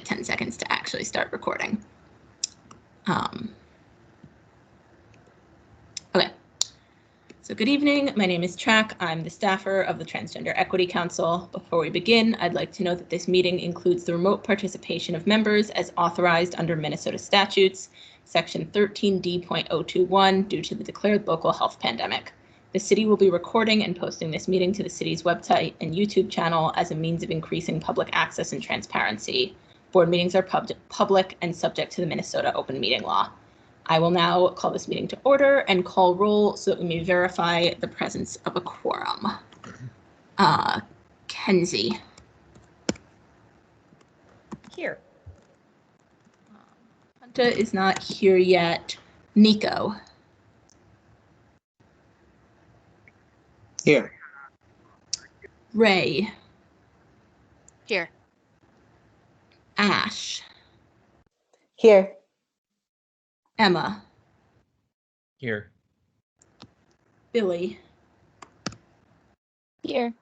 10 seconds to actually start recording. Okay. So good evening, my name is Track. I'm the staffer of the Transgender Equity Council. Before we begin, I'd like to note that this meeting includes the remote participation of members as authorized under Minnesota statutes, section 13D.021, due to the declared local health pandemic. The city will be recording and posting this meeting to the city's website and YouTube channel as a means of increasing public access and transparency. Board meetings are public and subject to the Minnesota open meeting law. I will now call this meeting to order and call roll so that we may verify the presence of a quorum. Kenzie. Here. Hunta is not here yet. Nico. Here. Ray. Here. Ash. Here. Emma. Here. Billy. Here.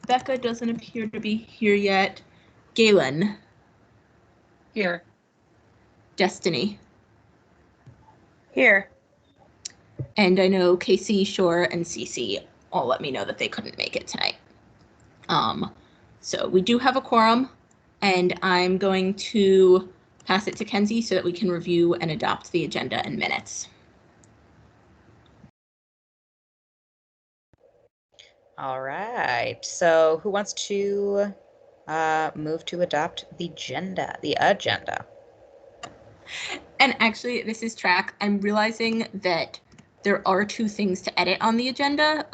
Becca doesn't appear to be here yet. Galen. Here. Destiny. Here. And I know Casey, Shore, and Cece all let me know that they couldn't make it tonight. So we do have a quorum, and I'm going to pass it to Kenzie so that we can review and adopt the agenda and minutes. All right. So who wants to move to adopt the agenda? And actually, this is Track. I'm realizing that there are two things to edit on the agenda.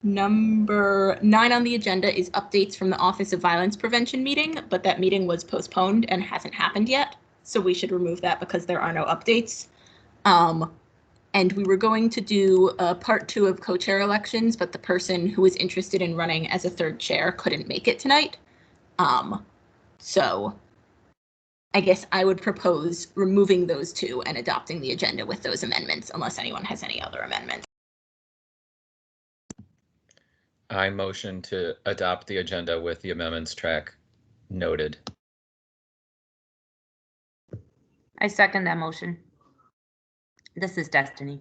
Number 9 on the agenda is updates from the Office of Violence Prevention meeting, but that meeting was postponed and hasn't happened yet. So we should remove that because there are no updates. And we were going to do part 2 of co-chair elections, but the person who was interested in running as a third chair couldn't make it tonight. So I guess I would propose removing those two and adopting the agenda with those amendments, unless anyone has any other amendments. I motion to adopt the agenda with the amendments Track noted. I second that motion. This is Destiny.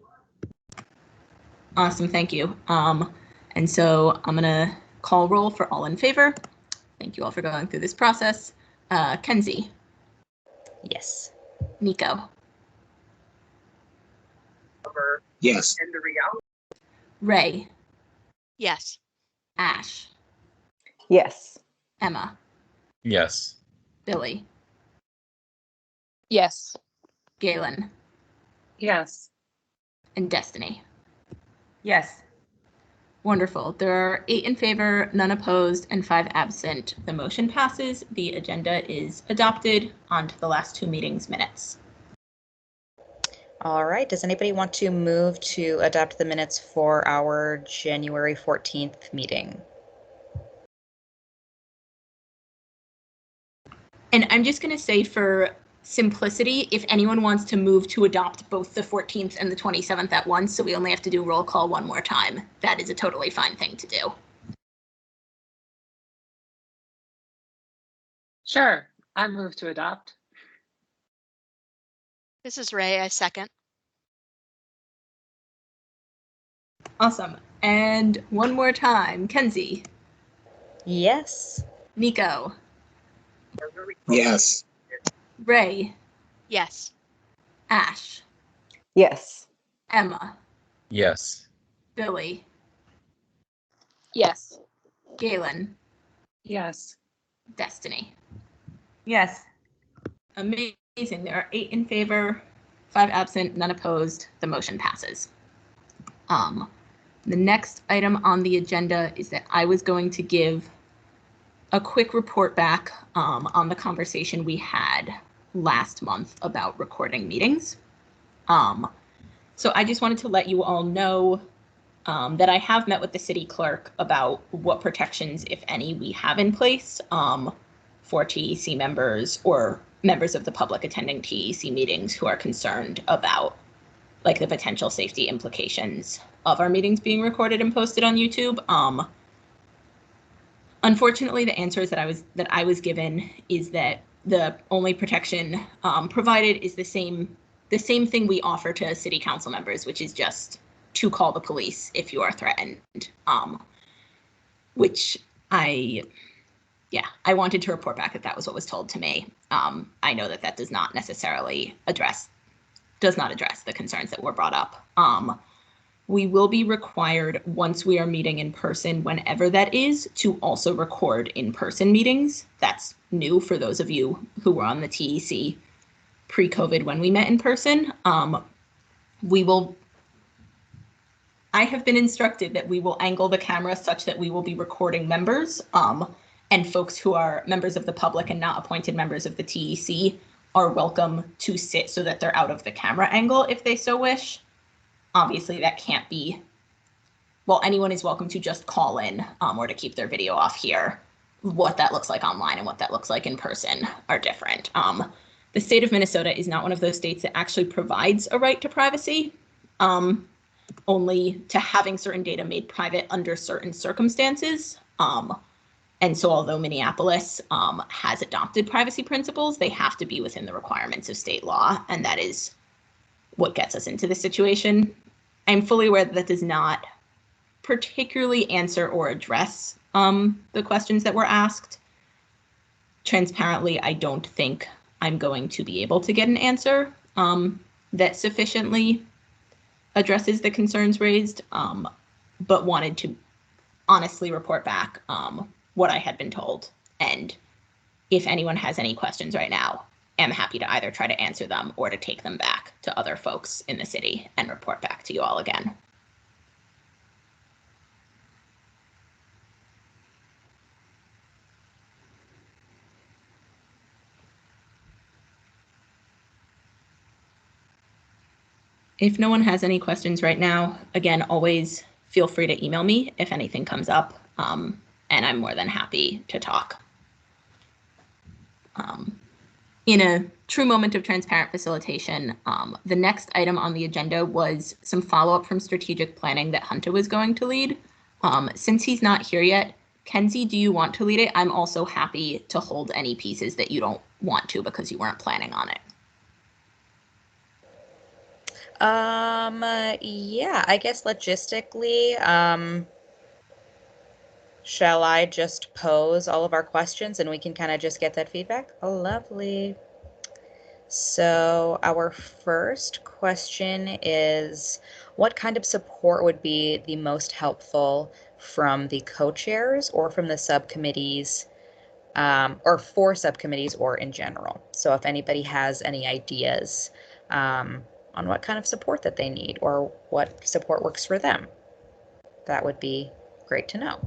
Awesome, thank you. And so I'm gonna call roll for all in favor. Thank you all for going through this process. Kenzie. Yes. Nico. Yes. Ray. Yes. Ash. Yes. Emma. Yes. Billy. Yes. Galen. Yes. And Destiny. Yes. Wonderful. There are 8 in favor, none opposed, and 5 absent. The motion passes. The agenda is adopted. On to the last 2 meetings' minutes. All right. Does anybody want to move to adopt the minutes for our January 14th meeting? And I'm just going to say for simplicity, if anyone wants to move to adopt both the 14th and the 27th at once, so we only have to do roll call one more time, that is a totally fine thing to do. Sure, I move to adopt. This is Ray. I second. Awesome. And one more time, Kenzie. Yes. Nico. Yes. Ray. Yes. Ash. Yes. Emma. Yes. Billy. Yes. Galen. Yes. Destiny. Yes. Amazing. There are 8 in favor, 5 absent, none opposed. The motion passes. The next item on the agenda is that I was going to give a quick report back on the conversation we had last month about recording meetings. So I just wanted to let you all know that I have met with the city clerk about what protections, if any, we have in place for TEC members or members of the public attending TEC meetings who are concerned about like the potential safety implications of our meetings being recorded and posted on YouTube. Unfortunately, the answers that I was given is that the only protection provided is the same thing we offer to city council members, which is just to call the police if you are threatened. Which I wanted to report back that was what was told to me. I know that does not necessarily address the concerns that were brought up. We will be required, once we are meeting in person, whenever that is, to also record in-person meetings. That's new for those of you who were on the TEC pre-COVID when we met in person. I have been instructed that we will angle the camera such that we will be recording members, and folks who are members of the public and not appointed members of the TEC are welcome to sit so that they're out of the camera angle if they so wish. Obviously, that can't be, well, anyone is welcome to just call in or to keep their video off here. What that looks like online and what that looks like in person are different. The state of Minnesota is not one of those states that actually provides a right to privacy, only to having certain data made private under certain circumstances. And so although Minneapolis has adopted privacy principles, they have to be within the requirements of state law, and that is what gets us into this situation. I'm fully aware that does not particularly answer or address the questions that were asked. Transparently, I don't think I'm going to be able to get an answer that sufficiently addresses the concerns raised, but wanted to honestly report back what I had been told. And if anyone has any questions right now, I'm happy to either try to answer them or to take them back to other folks in the city and report back to you all again. If no one has any questions right now, again, always feel free to email me if anything comes up, and I'm more than happy to talk. In a true moment of transparent facilitation, the next item on the agenda was some follow-up from strategic planning that Hunter was going to lead. Since he's not here yet, Kenzie, do you want to lead it? I'm also happy to hold any pieces that you don't want to because you weren't planning on it. Yeah, I guess logistically, shall I just pose all of our questions and we can kind of just get that feedback? Oh, lovely. So our first question is, what kind of support would be the most helpful from the co-chairs or from the subcommittees, or for subcommittees or in general? So if anybody has any ideas on what kind of support that they need or what support works for them, that would be great to know.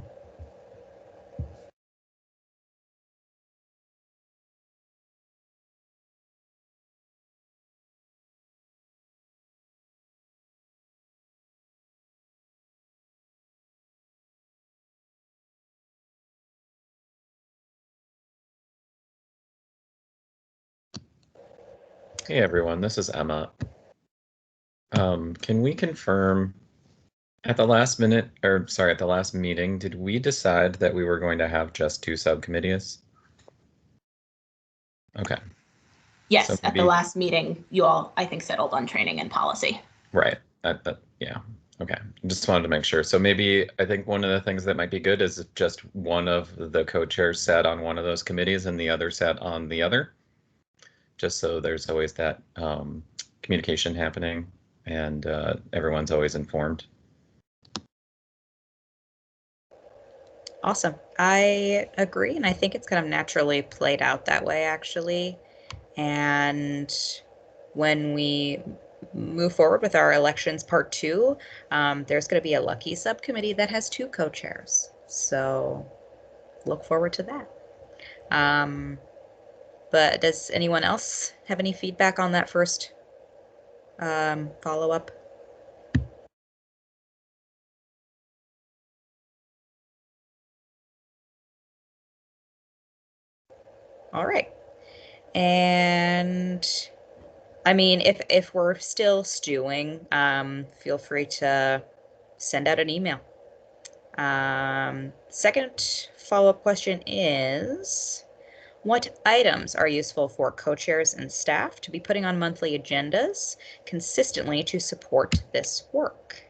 Hey everyone, this is Emma. Can we confirm at the last meeting, did we decide that we were going to have just 2 subcommittees? Okay. Yes, So at the last meeting, you all, I think, settled on training and policy. Right. Yeah. Okay. Just wanted to make sure. So maybe I think one of the things that might be good is if just one of the co-chairs sat on one of those committees and the other sat on the other, just so there's always that communication happening and everyone's always informed. Awesome. I agree, and I think it's kind of naturally played out that way, actually. And when we move forward with our elections part 2, there's going to be a lucky subcommittee that has 2 co-chairs. So look forward to that. But does anyone else have any feedback on that first follow-up? All right. And I mean, if we're still stewing, feel free to send out an email. Second follow-up question is, what items are useful for co-chairs and staff to be putting on monthly agendas consistently to support this work?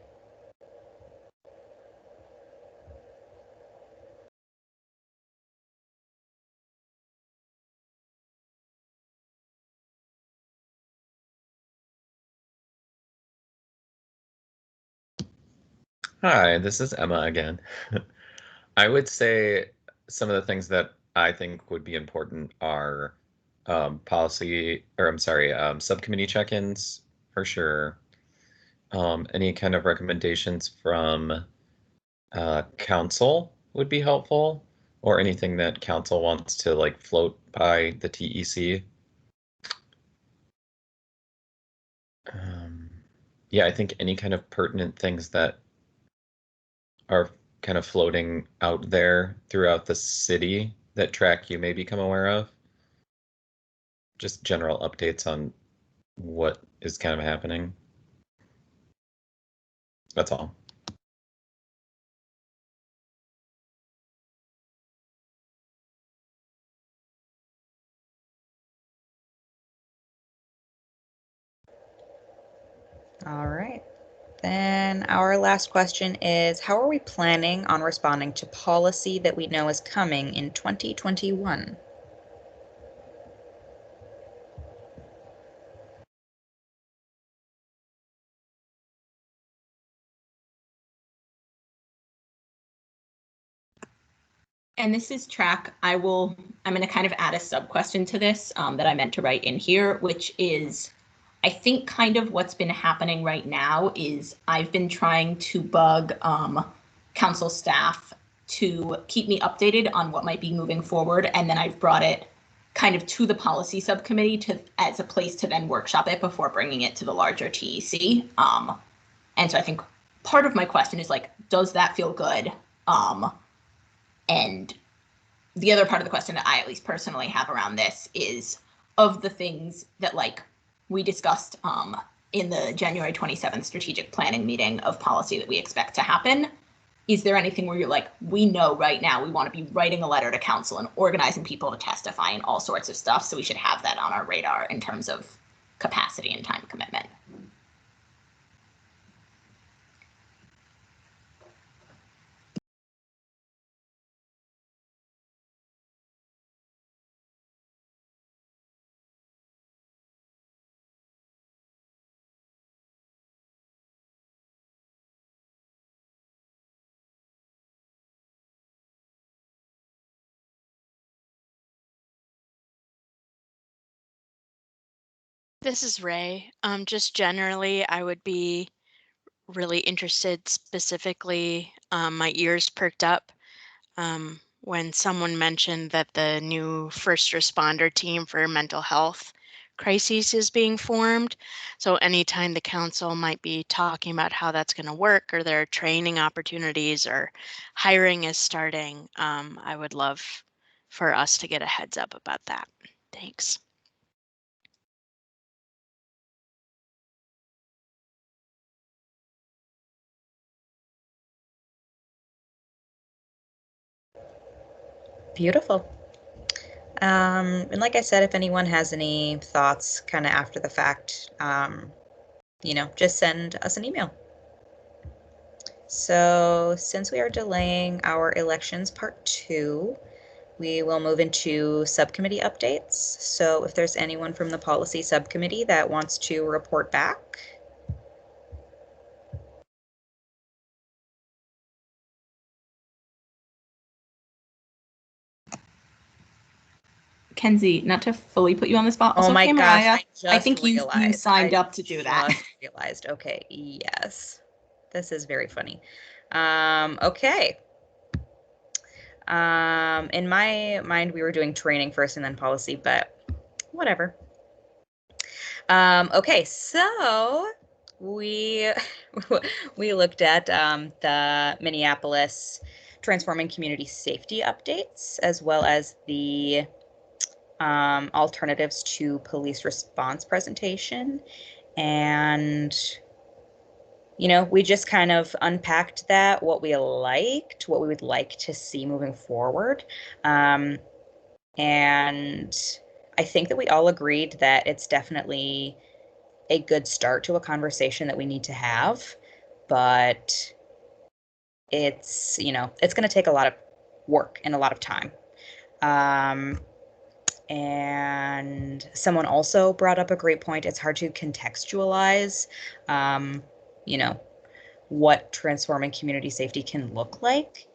Hi, this is Emma again. I would say some of the things that I think would be important are subcommittee check-ins for sure. Any kind of recommendations from council would be helpful, or anything that council wants to like float by the TEC. Yeah, I think any kind of pertinent things that are kind of floating out there throughout the city that track you may become aware of. Just general updates on what is kind of happening. That's all. All right. Then our last question is, how are we planning on responding to policy that we know is coming in 2021? And this is track. I'm going to kind of add a sub question to this that I meant to write in here, which is, I think kind of what's been happening right now is I've been trying to bug council staff to keep me updated on what might be moving forward. And then I've brought it kind of to the policy subcommittee as a place to then workshop it before bringing it to the larger TEC. And so I think part of my question is like, does that feel good? And the other part of the question that I at least personally have around this is, of the things that like we discussed in the January 27th strategic planning meeting of policy that we expect to happen, is there anything where you're like, we know right now we want to be writing a letter to council and organizing people to testify and all sorts of stuff, so we should have that on our radar in terms of capacity and time commitment? This is Ray. Just generally, I would be really interested specifically, my ears perked up when someone mentioned that the new first responder team for mental health crises is being formed. So anytime the council might be talking about how that's going to work, or there are training opportunities or hiring is starting, I would love for us to get a heads up about that. Thanks. Beautiful. And like I said, if anyone has any thoughts kind of after the fact, just send us an email. So since we are delaying our elections part 2, we will move into subcommittee updates. So if there's anyone from the policy subcommittee that wants to report back. Kenzie, not to fully put you on the spot. Oh my gosh, Mariah, I think you signed up to do that. Just realized. Okay, yes. This is very funny. Okay. In my mind, we were doing training first and then policy, but whatever. Okay, so we looked at the Minneapolis Transforming Community Safety updates, as well as the alternatives to police response presentation. And we just kind of unpacked that, what we liked, what we would like to see moving forward. And I think that we all agreed that it's definitely a good start to a conversation that we need to have, but it's, it's going to take a lot of work and a lot of time. And someone also brought up a great point. It's hard to contextualize, what transforming community safety can look like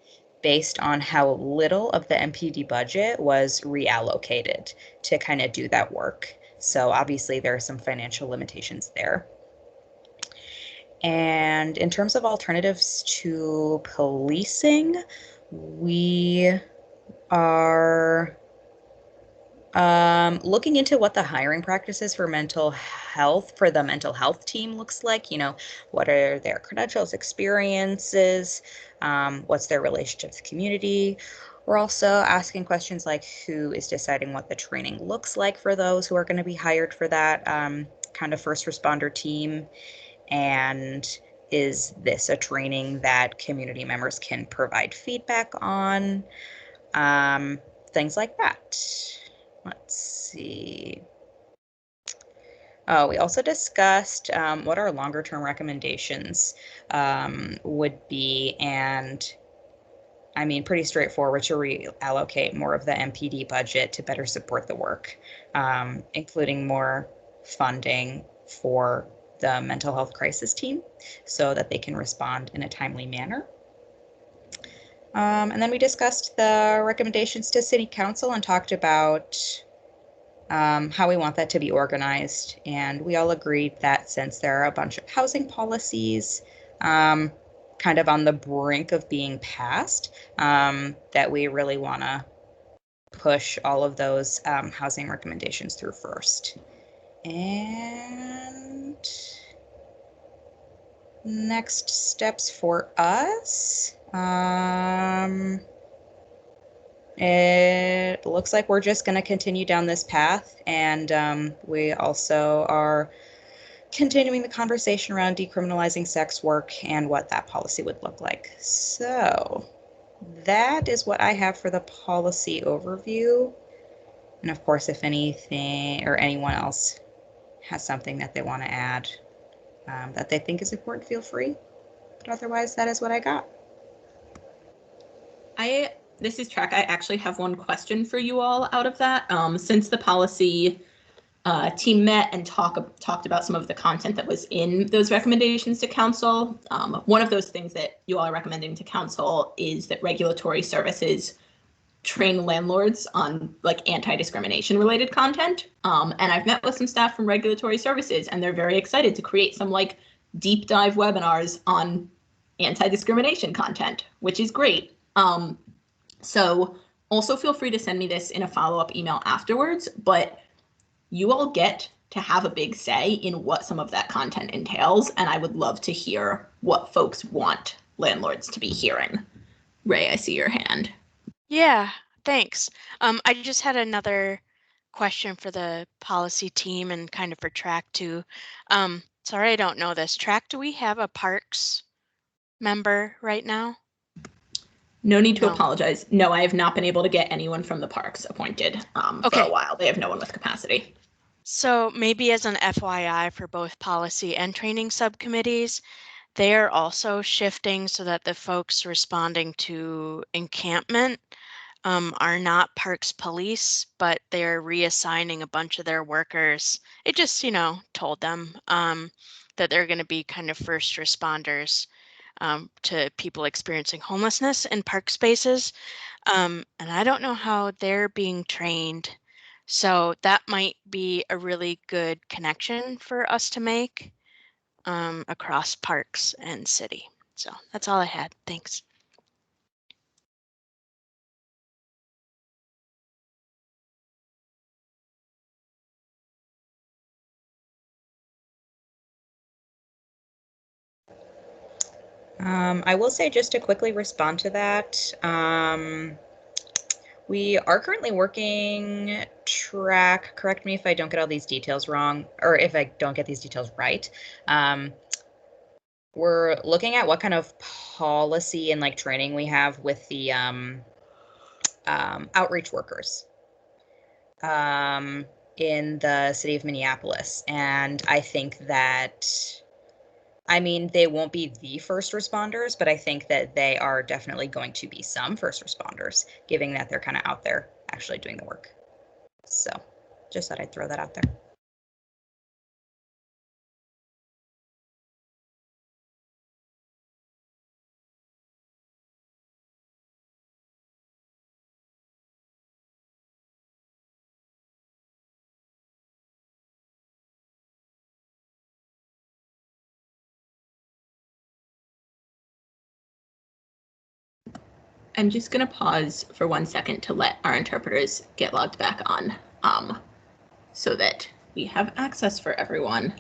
based on how little of the MPD budget was reallocated to kind of do that work. So obviously there are some financial limitations there. And in terms of alternatives to policing, we are looking into what the hiring practices for the mental health team looks like. What are their credentials, experiences, what's their relationship to the community. We're also asking questions like who is deciding what the training looks like for those who are going to be hired for that kind of first responder team. And is this a training that community members can provide feedback on? Things like that. Let's see. Oh, we also discussed what our longer term recommendations would be, and I mean, pretty straightforward to reallocate more of the MPD budget to better support the work, including more funding for the mental health crisis team so that they can respond in a timely manner. And then we discussed the recommendations to City Council and talked about how we want that to be organized. And we all agreed that since there are a bunch of housing policies kind of on the brink of being passed, that we really want to push all of those housing recommendations through first. And next steps for us. It looks like we're just going to continue down this path, and we also are continuing the conversation around decriminalizing sex work and what that policy would look like. So that is what I have for the policy overview. And of course, if anything or anyone else has something that they want to add that they think is important, feel free. But otherwise, that is what I got. This is Track. I actually have one question for you all out of that. Since the policy team met and talked about some of the content that was in those recommendations to council, one of those things that you all are recommending to council is that regulatory services train landlords on like anti-discrimination related content. And I've met with some staff from regulatory services, and they're very excited to create some like deep dive webinars on anti-discrimination content, which is great. So also feel free to send me this in a follow-up email afterwards, but you all get to have a big say in what some of that content entails, and I would love to hear what folks want landlords to be hearing. Ray, I see your hand. Yeah, thanks. I just had another question for the policy team and kind of for Track too. Sorry, I don't know this. Track, do we have a parks member right now? No need to No. apologize. No, I have not been able to get anyone from the parks appointed for a while. They have no one with capacity. So maybe as an FYI for both policy and training subcommittees, they are also shifting so that the folks responding to encampment are not parks police, but they're reassigning a bunch of their workers. It just, told them that they're going to be kind of first responders to people experiencing homelessness in park spaces. And I don't know how they're being trained. So that might be a really good connection for us to make across parks and city. So that's all I had. Thanks. I will say, just to quickly respond to that, we are currently working Track, correct me if I don't get all these details wrong, or if I don't get these details right. we're looking at what kind of policy and like training we have with the outreach workers in the city of Minneapolis. And I think that, I mean, they won't be the first responders, but I think that they are definitely going to be some first responders, given that they're kind of out there actually doing the work. So just thought I'd throw that out there. I'm just going to pause for 1 second to let our interpreters get logged back on, so that we have access for everyone.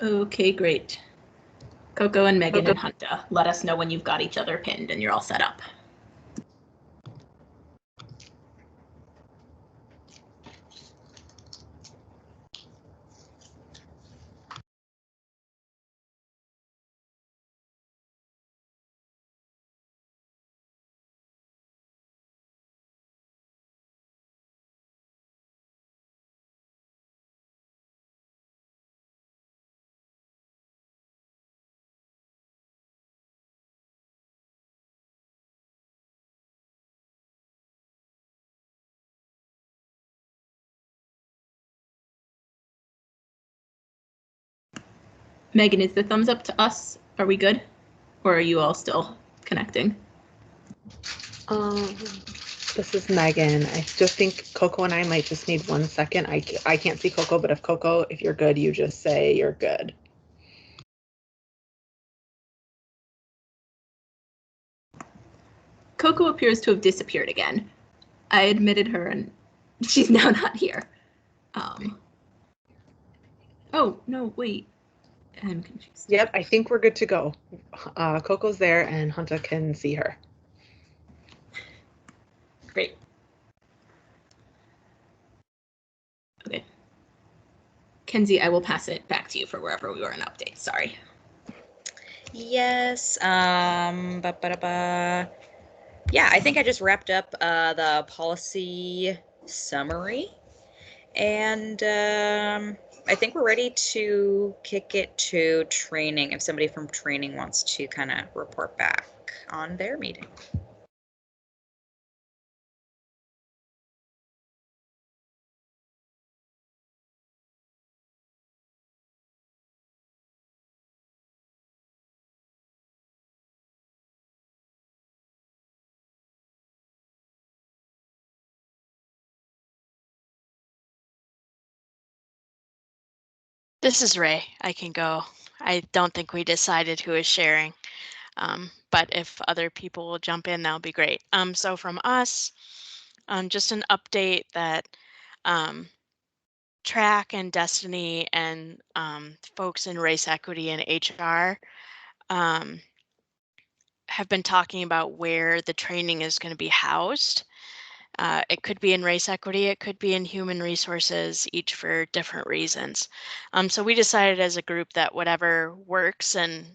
Okay, great. Coco and Megan and Hunta, let us know when you've got each other pinned and you're all set up. Megan, is the thumbs up to us? Are we good? Or are you all still connecting? This is Megan. I just think Coco and I might just need 1 second. I can't see Coco, but if Coco, if you're good, you just say you're good. Coco appears to have disappeared again. I admitted her and she's now not here. Oh, no, wait. I'm confused. Yep, I think we're good to go. Coco's there and Hunta can see her. Great. Okay. Kenzie, I will pass it back to you for wherever we were in updates. Sorry. Yes. Yeah, I think I just wrapped up the policy summary. And I think we're ready to kick it to training if somebody from training wants to kind of report back on their meeting. This is Ray. I can go. I don't think we decided who is sharing, but if other people will jump in, that'll be great. So from us, just an update that Track and Destiny and folks in race equity and HR have been talking about where the training is going to be housed. It could be in race equity, it could be in human resources, each for different reasons. So we decided as a group that whatever works and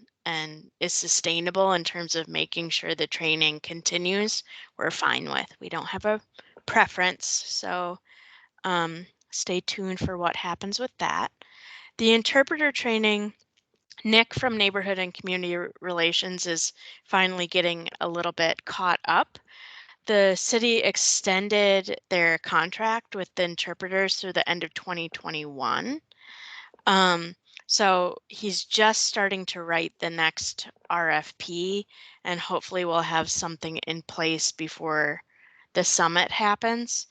is sustainable in terms of making sure the training continues, we're fine with. We don't have a preference, so stay tuned for what happens with that. The interpreter training, Nick from Neighborhood and Community Relations is finally getting a little bit caught up. The city extended their contract with the interpreters through the end of 2021. So he's just starting to write the next RFP, and hopefully we'll have something in place before the summit happens.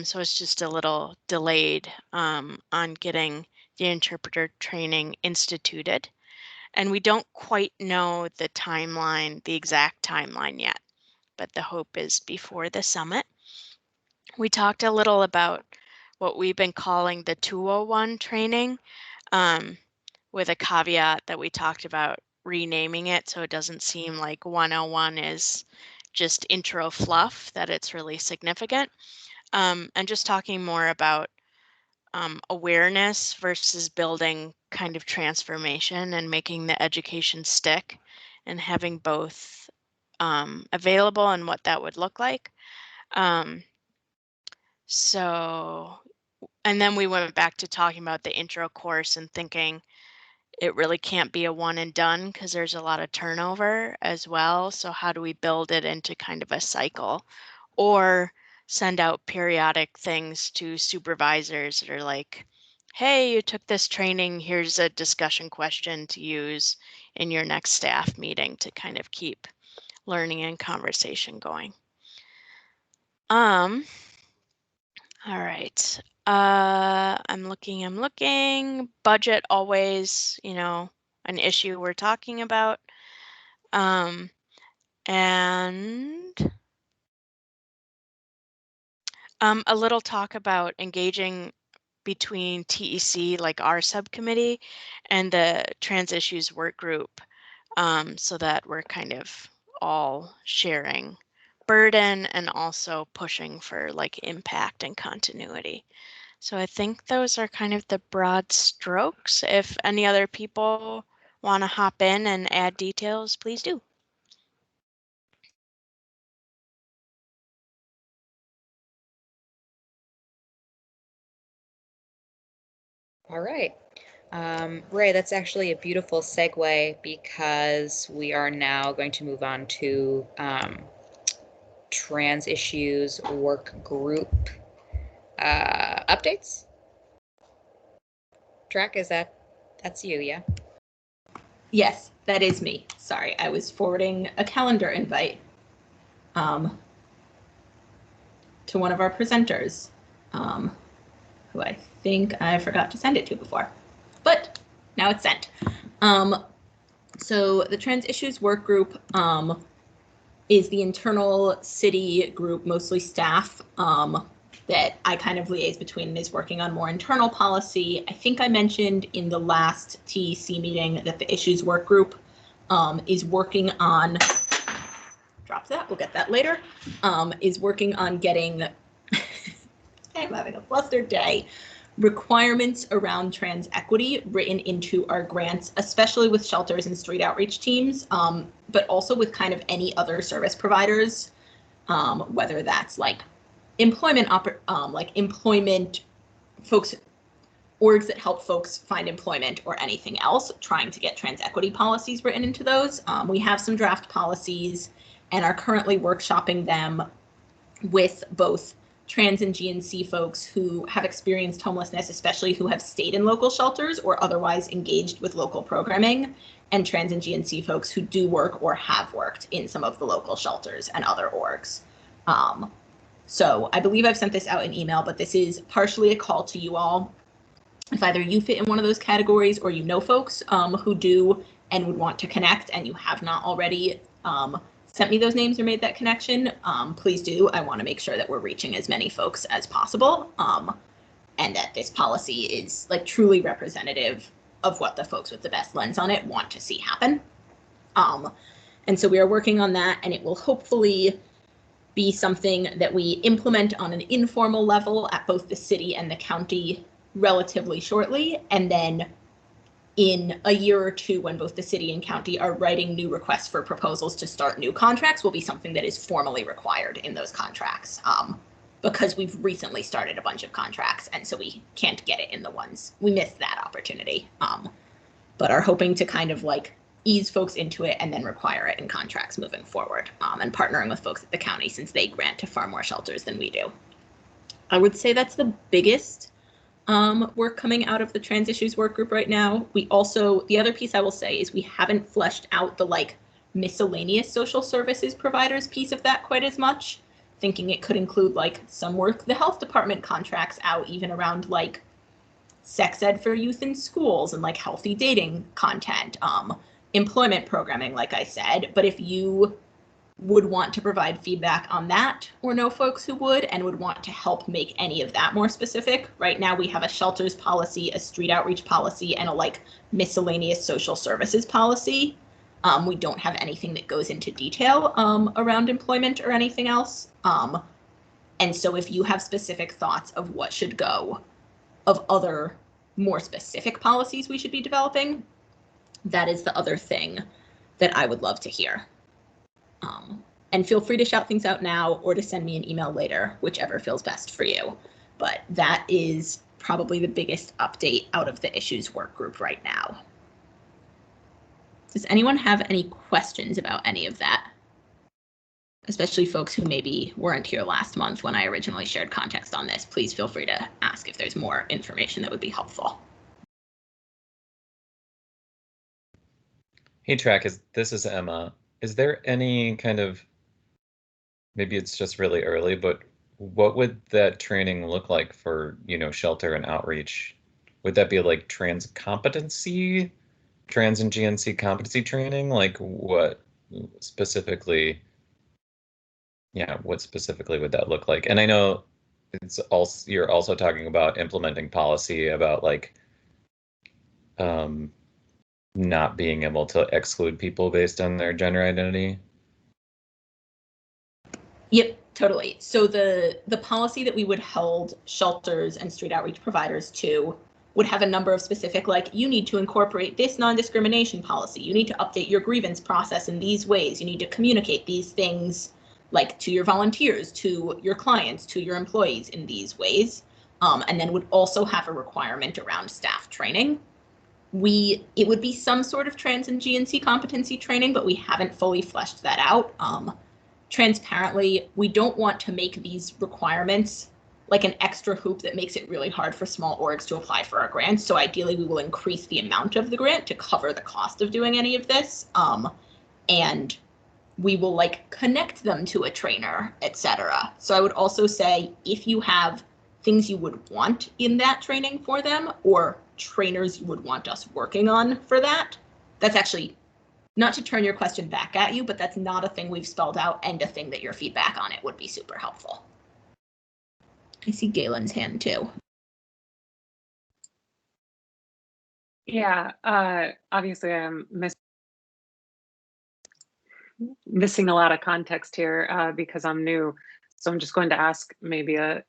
So it's just a little delayed on getting the interpreter training instituted. And we don't quite know the timeline, the exact timeline yet, but the hope is before the summit. We talked a little about what we've been calling the 201 training, with a caveat that we talked about renaming it so it doesn't seem like 101 is just intro fluff, that it's really significant. And just talking more about awareness versus building kind of transformation and making the education stick, and having both available and what that would look like. So, and then we went back to talking about the intro course and thinking it really can't be a one and done because there's a lot of turnover as well. So how do we build it into kind of a cycle, or send out periodic things to supervisors that are like, hey, you took this training, here's a discussion question to use in your next staff meeting to kind of keep learning and conversation going. All right. I'm looking. Budget always, an issue we're talking about. And a little talk about engaging between TEC, like our subcommittee, and the trans issues work group, so that we're kind of all sharing burden and also pushing for like impact and continuity. So I think those are kind of the broad strokes. If any other people want to hop in and add details, please do. All right. Ray, that's actually a beautiful segue because we are now going to move on to trans issues work group updates. Track, that's you, yeah? Yes, that is me. Sorry, I was forwarding a calendar invite to one of our presenters, who I think I forgot to send it to before, but now it's sent. So the Trans Issues Work Group is the internal city group, mostly staff, that I kind of liaise between, and is working on more internal policy. I think I mentioned in the last TEC meeting that the Issues Work Group is working on, drop that, we'll get that later, is working on getting, I'm having a flustered day, requirements around trans equity written into our grants, especially with shelters and street outreach teams, but also with kind of any other service providers, whether that's like employment employment folks, orgs that help folks find employment or anything else, trying to get trans equity policies written into those. We have some draft policies and are currently workshopping them with both trans and GNC folks who have experienced homelessness, especially who have stayed in local shelters or otherwise engaged with local programming, and trans and GNC folks who do work or have worked in some of the local shelters and other orgs. So I believe I've sent this out in email, but this is partially a call to you all. If either you fit in one of those categories or you know folks who do and would want to connect and you have not already sent me those names or made that connection, please do. I want to make sure that we're reaching as many folks as possible and that this policy is like truly representative of what the folks with the best lens on it want to see happen. And so we are working on that, and it will hopefully be something that we implement on an informal level at both the city and the county relatively shortly. And then in a year or two, when both the city and county are writing new requests for proposals to start new contracts, will be something that is formally required in those contracts. Because we've recently started a bunch of contracts, and so we can't get it in the ones. We missed that opportunity, but are hoping to kind of like ease folks into it and then require it in contracts moving forward, and partnering with folks at the county since they grant to far more shelters than we do. I would say that's the biggest work coming out of the trans issues work group right now. We also, the other piece I will say is we haven't fleshed out the like miscellaneous social services providers piece of that quite as much, thinking it could include like some work the health department contracts out even around like sex ed for youth in schools and like healthy dating content, employment programming, like I said. But if you would want to provide feedback on that or know folks who would and would want to help make any of that more specific, right now we have a shelters policy, a street outreach policy, and a like miscellaneous social services policy. We don't have anything that goes into detail around employment or anything else. And so if you have specific thoughts of what should go, of other more specific policies we should be developing, that is the other thing that I would love to hear. And feel free to shout things out now or to send me an email later, whichever feels best for you. But that is probably the biggest update out of the issues work group right now. Does anyone have any questions about any of that? Especially folks who maybe weren't here last month when I originally shared context on this. Please feel free to ask if there's more information that would be helpful. Hey, Track, this is Emma. Is there any kind of, maybe it's just really early, but what would that training look like for, you know, shelter and outreach? Would that be like trans competency, trans and GNC competency training? Like what specifically, yeah, what specifically would that look like? And I know it's also, you're also talking about implementing policy about like, not being able to exclude people based on their gender identity. Yep, totally. So the policy that we would hold shelters and street outreach providers to would have a number of specific, like, you need to incorporate this non-discrimination policy. You need to update your grievance process in these ways. You need to communicate these things, like, to your volunteers, to your clients, to your employees in these ways. And then would also have a requirement around staff training. It would be some sort of trans and GNC competency training, but we haven't fully fleshed that out. Transparently, we don't want to make these requirements like an extra hoop that makes it really hard for small orgs to apply for our grants. So ideally, we will increase the amount of the grant to cover the cost of doing any of this. And we will like connect them to a trainer, etc. So I would also say if you have things you would want in that training for them or trainers you would want us working on for that, that's actually not to turn your question back at you, but that's not a thing we've spelled out, and a thing that your feedback on it would be super helpful. I see Galen's hand too. Yeah, obviously I'm missing a lot of context here because I'm new. So I'm just going to ask maybe a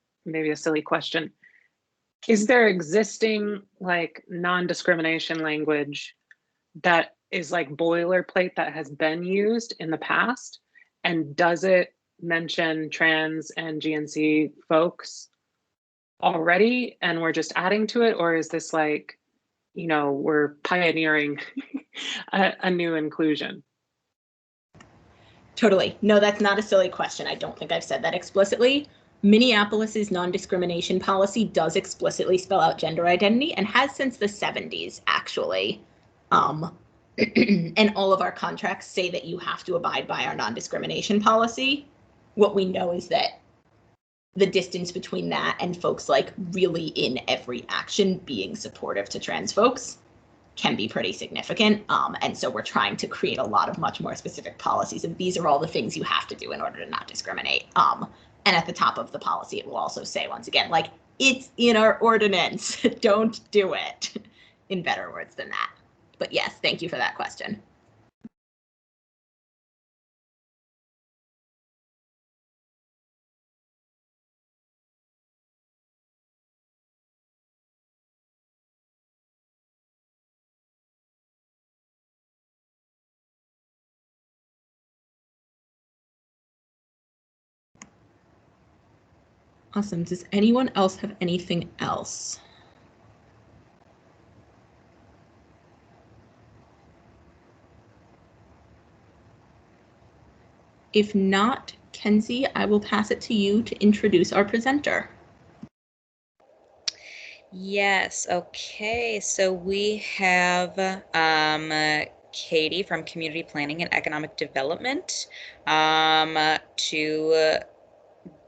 silly question. Is there existing like non-discrimination language that is like boilerplate that has been used in the past? And does it mention trans and GNC folks already and we're just adding to it? Or is this like, you know, we're pioneering a new inclusion? Totally. No, that's not a silly question. I don't think I've said that explicitly. Minneapolis's non-discrimination policy does explicitly spell out gender identity and has since the 70s, actually. And all of our contracts say that you have to abide by our non-discrimination policy. What we know is that the distance between that and folks like really in every action being supportive to trans folks can be pretty significant. And so we're trying to create a lot of much more specific policies. And these are all the things you have to do in order to not discriminate. And at the top of the policy, it will also say, once again, like, it's in our ordinance, don't do it, in better words than that. But yes, thank you for that question. Awesome. Does anyone else have anything else? If not, Kenzie, I will pass it to you to introduce our presenter. Yes, okay, so we have Katie from Community Planning and Economic Development to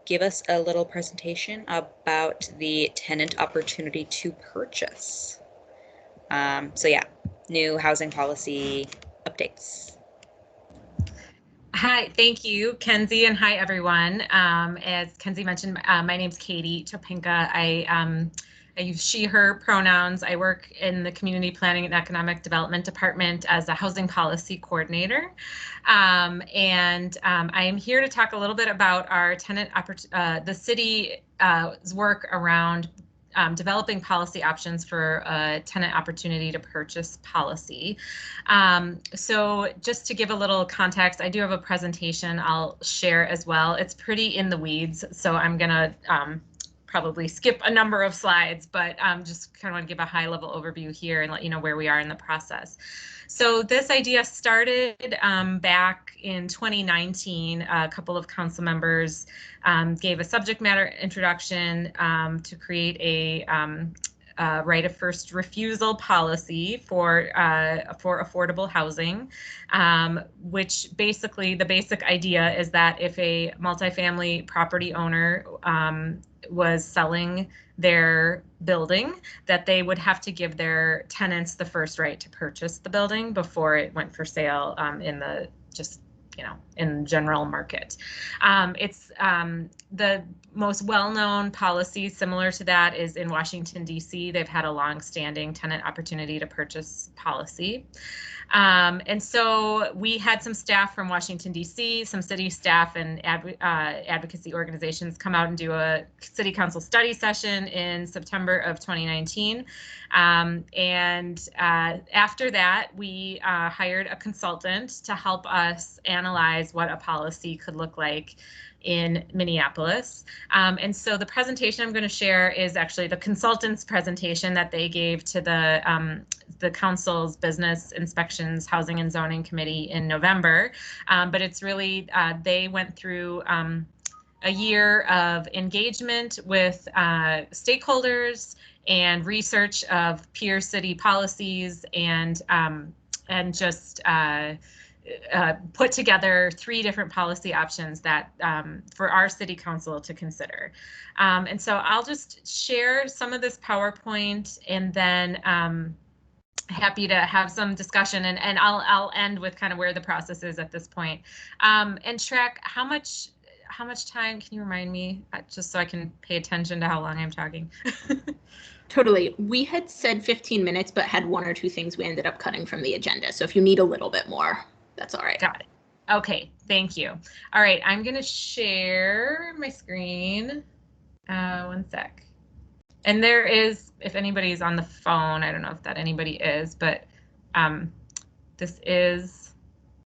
give us a little presentation about the tenant opportunity to purchase. So yeah, new housing policy updates. Hi, thank you, Kenzie, and hi, everyone. As Kenzie mentioned, my name's Katie Topinka. I use she, her pronouns. I work in the Community Planning and Economic Development Department as a housing policy coordinator. I am here to talk a little bit about our tenant, the city's work around developing policy options for a tenant opportunity to purchase policy. So just to give a little context, I do have a presentation I'll share as well. It's pretty in the weeds, so I'm gonna probably skip a number of slides, but just kind of want to give a high level overview here and let you know where we are in the process. So this idea started back in 2019. A couple of council members gave a subject matter introduction to create a right of first refusal policy for affordable housing, which basically the basic idea is that if a multifamily property owner was selling their building, that they would have to give their tenants the first right to purchase the building before it went for sale in the in general market. It's the most well-known policy similar to that is in Washington, D.C. They've had a long-standing tenant opportunity to purchase policy. And so we had some staff from Washington, D.C., some city staff and advocacy organizations come out and do a city council study session in September of 2019. After that, we hired a consultant to help us analyze what a policy could look like in Minneapolis. And so the presentation I'm going to share is actually the consultant's presentation that they gave to the council's Business Inspections Housing and Zoning Committee in November. But it's really, they went through a year of engagement with stakeholders and research of peer city policies and just put together 3 different policy options that for our city council to consider. And so I'll just share some of this PowerPoint and then happy to have some discussion and I'll end with kind of where the process is at this point. And Shrek, how much time, can you remind me, just so I can pay attention to how long I'm talking? Totally. We had said 15 minutes, but had 1 or 2 things we ended up cutting from the agenda. So if you need a little bit more, that's all right. Got it. Okay, thank you. All right, I'm going to share my screen. 1 sec. And there is, if anybody's on the phone, I don't know if that anybody is, but this is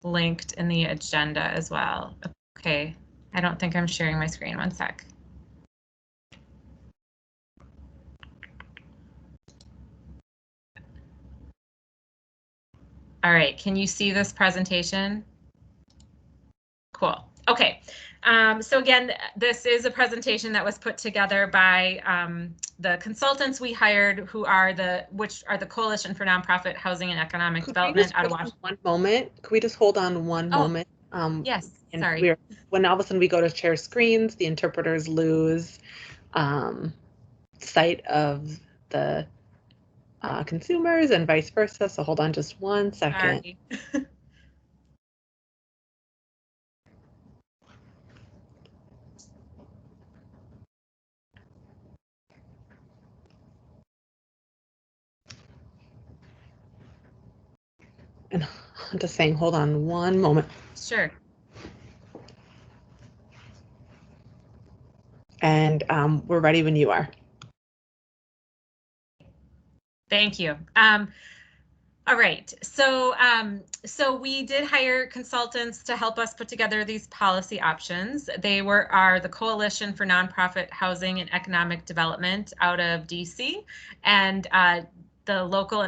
linked in the agenda as well. Okay, I don't think I'm sharing my screen. One sec. All right, can you see this presentation? Cool. Okay. So again, this is a presentation that was put together by the consultants we hired, which are the Coalition for Nonprofit Housing and Economic Development out of Washington. One moment. Could we just hold on one moment? Yes, and sorry. When all of a sudden we go to share screens, the interpreters lose sight of the consumers and vice versa. So hold on just one second. Sorry. And I'm just saying, hold on one moment. Sure. And we're ready when you are. Thank you. All right, so so we did hire consultants to help us put together these policy options. They are the Coalition for Nonprofit Housing and Economic Development out of DC, and the Local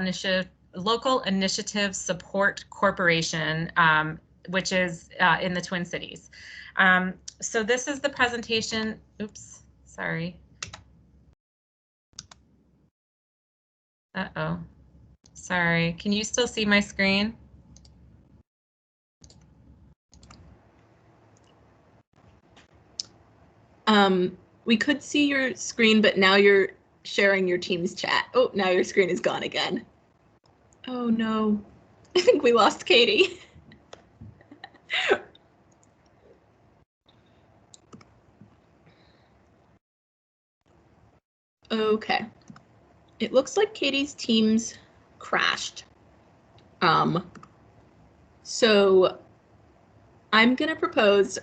Initiative Support Corporation, which is in the Twin Cities. So this is the presentation. Oops, sorry. Uh-oh. Sorry, can you still see my screen? We could see your screen, but now you're sharing your Teams chat. Oh, now your screen is gone again. Oh no, I think we lost Katie. Okay, it looks like Katie's Teams crashed. So I'm gonna propose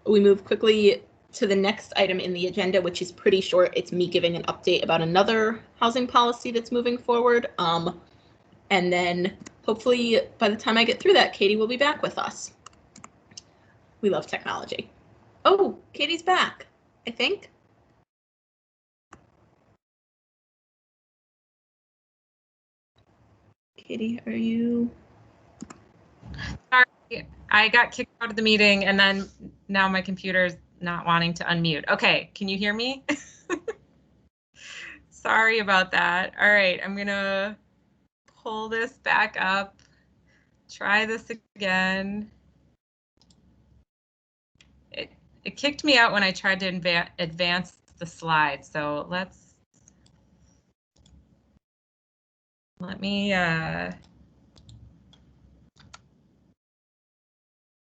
we move quickly to the next item in the agenda, which is pretty short. It's me giving an update about another housing policy that's moving forward. And then hopefully by the time I get through that, Katie will be back with us. We love technology. Oh, Katie's back, I think. Katie, are you? Sorry, I got kicked out of the meeting and then now my computer's not wanting to unmute. Okay, can you hear me? Sorry about that. All right, I'm gonna pull this back up, try this again. It kicked me out when I tried to advance the slide, so let me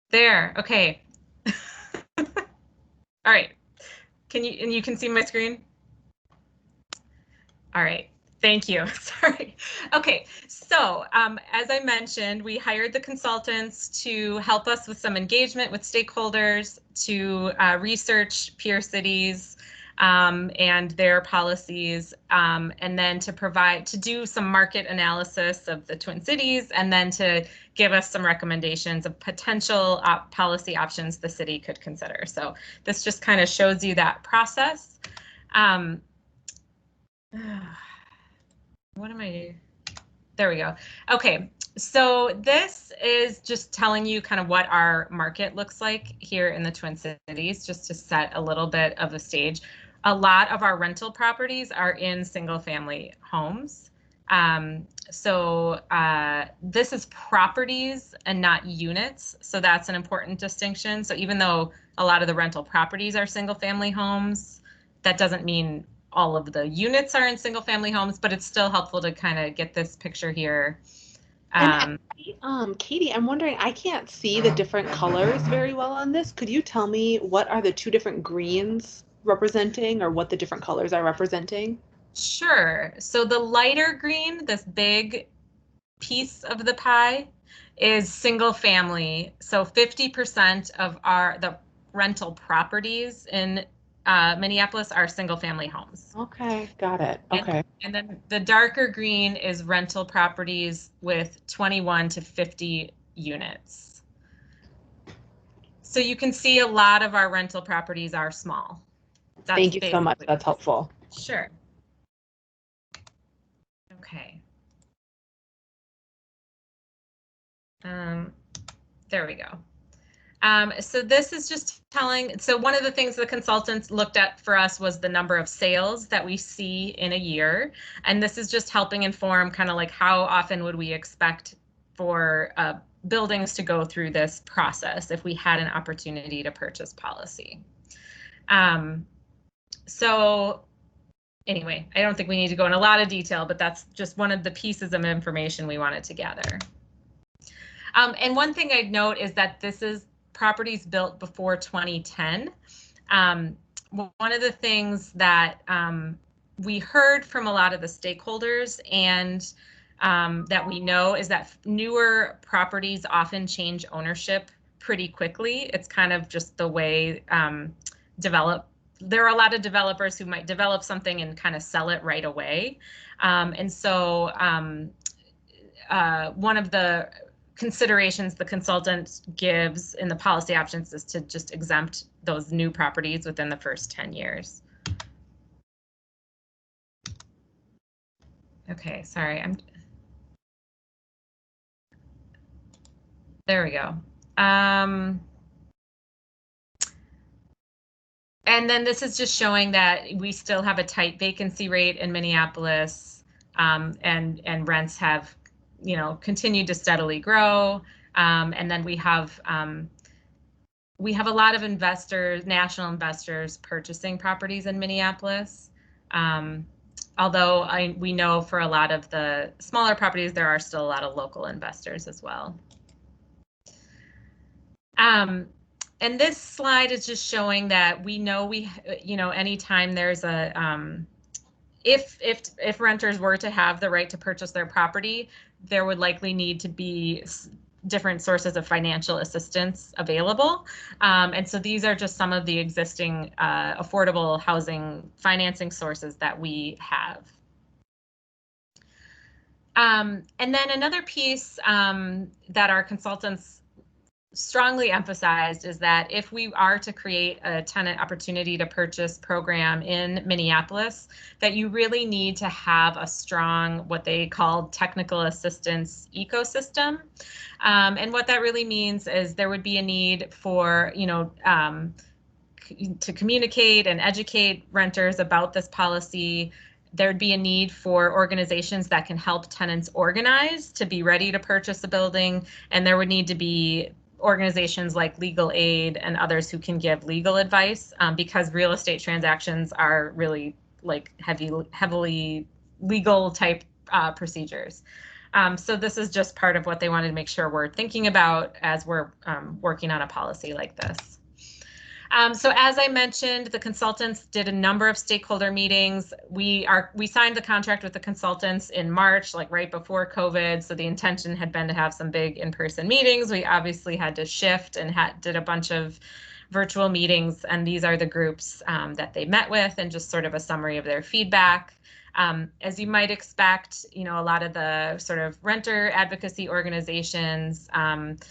there, okay. All right, you can see my screen? All right, thank you, sorry. Okay, so as I mentioned, we hired the consultants to help us with some engagement with stakeholders, to research peer cities and their policies, and then to do some market analysis of the Twin Cities, and then to give us some recommendations of potential policy options the city could consider. So this just kind of shows you that process. What am I doing? There we go. Okay, so this is just telling you kind of what our market looks like here in the Twin Cities, just to set a little bit of a stage. A lot of our rental properties are in single family homes. So this is properties and not units. So that's an important distinction. So even though a lot of the rental properties are single family homes, that doesn't mean all of the units are in single family homes, but it's still helpful to kind of get this picture here. Katie, I'm wondering, I can't see the different colors very well on this. Could you tell me what are the two different greens representing, or what the different colors are representing? Sure. So the lighter green, this big piece of the pie, is single family. So 50% of the rental properties in Minneapolis are single family homes. Okay, got it. Okay. And then the darker green is rental properties with 21 to 50 units. So you can see a lot of our rental properties are small. That's Thank you so much. basically- That's helpful. Sure. Okay. There we go. So this is just telling, so one of the things the consultants looked at for us was the number of sales that we see in a year. And this is just helping inform kind of like how often would we expect for buildings to go through this process if we had an opportunity to purchase policy. So anyway, I don't think we need to go in a lot of detail, but that's just one of the pieces of information we wanted to gather. And one thing I'd note is that this is properties built before 2010. One of the things that we heard from a lot of the stakeholders and that we know is that newer properties often change ownership pretty quickly. It's kind of just the way there are a lot of developers who might develop something and kind of sell it right away. And so one of the considerations the consultant gives in the policy options is to just exempt those new properties within the first 10 years. Okay, sorry, there we go. And then this is just showing that we still have a tight vacancy rate in Minneapolis, and rents have, you know, continued to steadily grow. And then we have a lot of investors, national investors, purchasing properties in Minneapolis. Although we know for a lot of the smaller properties, there are still a lot of local investors as well. And this slide is just showing that we know anytime there's a if renters were to have the right to purchase their property, there would likely need to be different sources of financial assistance available. And so these are just some of the existing affordable housing financing sources that we have. And then another piece that our consultants strongly emphasized is that if we are to create a tenant opportunity to purchase program in Minneapolis, that you really need to have a strong, what they call technical assistance ecosystem. And what that really means is there would be a need for, to communicate and educate renters about this policy. There'd be a need for organizations that can help tenants organize to be ready to purchase a building, and there would need to be organizations like legal aid and others who can give legal advice, because real estate transactions are really like heavily legal type procedures. So this is just part of what they wanted to make sure we're thinking about as we're working on a policy like this. So as I mentioned, the consultants did a number of stakeholder meetings. We signed the contract with the consultants in March, like right before COVID. So the intention had been to have some big in-person meetings. We obviously had to shift and did a bunch of virtual meetings. And these are the groups that they met with and just sort of a summary of their feedback. As you might expect, a lot of the sort of renter advocacy organizations and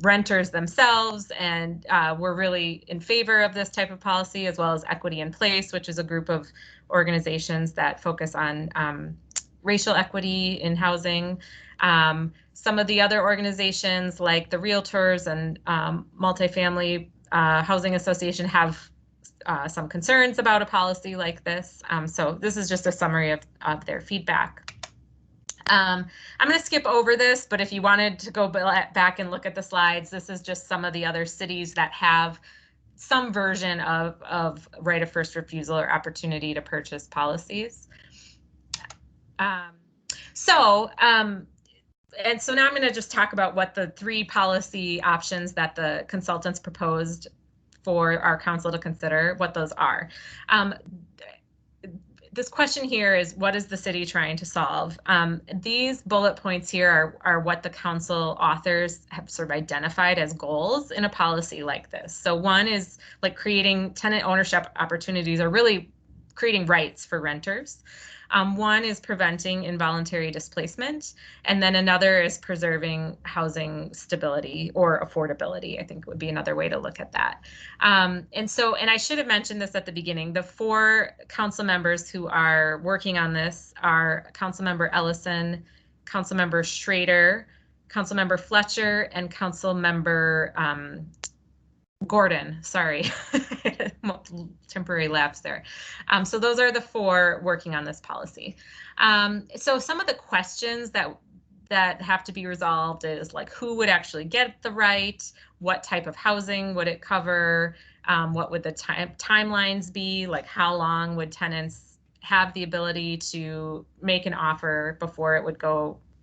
renters themselves, and we're really in favor of this type of policy, as well as Equity in Place, which is a group of organizations that focus on racial equity in housing. Some of the other organizations like the Realtors and Multifamily Housing Association have some concerns about a policy like this. So this is just a summary of their feedback. I'm going to skip over this, but if you wanted to go back and look at the slides, this is just some of the other cities that have some version of right of first refusal or opportunity to purchase policies. And so now I'm going to just talk about what the 3 policy options that the consultants proposed for our council to consider, what those are. This question here is, what is the city trying to solve? These bullet points here are what the council authors have sort of identified as goals in a policy like this. So one is like creating tenant ownership opportunities, or really creating rights for renters. One is preventing involuntary displacement, and then another is preserving housing stability or affordability, I think would be another way to look at that. And I should have mentioned this at the beginning, the 4 council members who are working on this are Councilmember Ellison, Councilmember Schrader, Councilmember Fletcher, and Councilmember Gordon, sorry, temporary lapse there. So those are the 4 working on this policy. So some of the questions that have to be resolved is like, who would actually get the right? What type of housing would it cover? What would the timelines be? Like, how long would tenants have the ability to make an offer before it would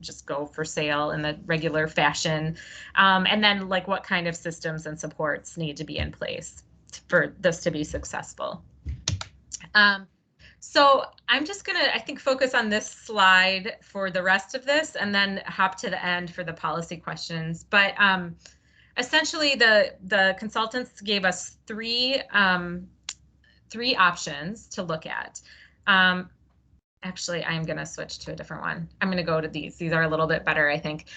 just go for sale in the regular fashion? And then like what kind of systems and supports need to be in place for this to be successful. So I'm just gonna, I think, focus on this slide for the rest of this and then hop to the end for the policy questions. But essentially the consultants gave us three options to look at. Actually, I'm going to switch to a different one. I'm going to go to these. These are a little bit better, I think.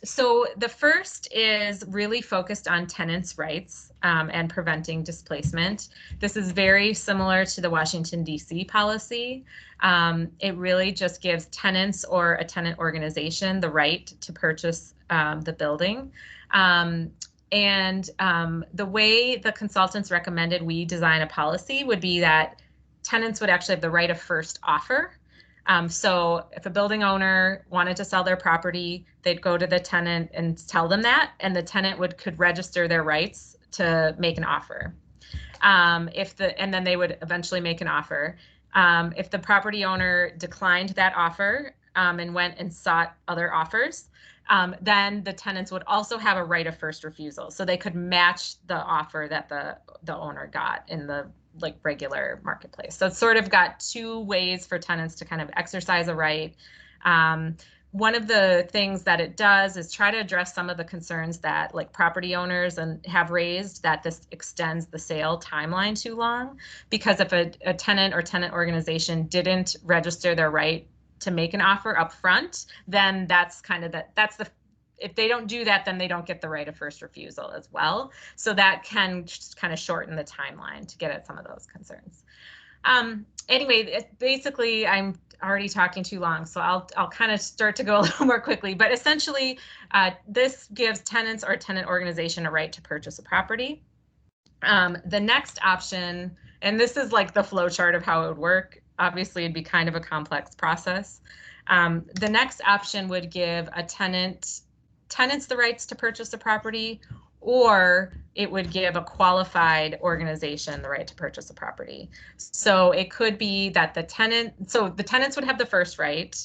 So the first is really focused on tenants' rights and preventing displacement. This is very similar to the Washington, D.C. policy. It really just gives tenants or a tenant organization the right to purchase the building. The way the consultants recommended we design a policy would be that tenants would actually have the right of first offer. So if a building owner wanted to sell their property, they'd go to the tenant and tell them that, and the tenant could register their rights to make an offer. And then they would eventually make an offer. If the property owner declined that offer and went and sought other offers, then the tenants would also have a right of first refusal. So they could match the offer that the owner got in the regular marketplace. So it's sort of got 2 ways for tenants to kind of exercise a right. One of the things that it does is try to address some of the concerns that property owners have raised, that this extends the sale timeline too long. Because if a tenant or tenant organization didn't register their right to make an offer up front, then that's kind of if they don't do that, then they don't get the right of first refusal as well. So that can just kind of shorten the timeline to get at some of those concerns. Anyway, basically, I'm already talking too long, so I'll kind of start to go a little more quickly. But essentially, this gives tenants or tenant organization a right to purchase a property. The next option, and this is like the flow chart of how it would work. Obviously, it'd be kind of a complex process. The next option would give a tenants the rights to purchase a property, or it would give a qualified organization the right to purchase a property. So it could be that the tenants would have the first right,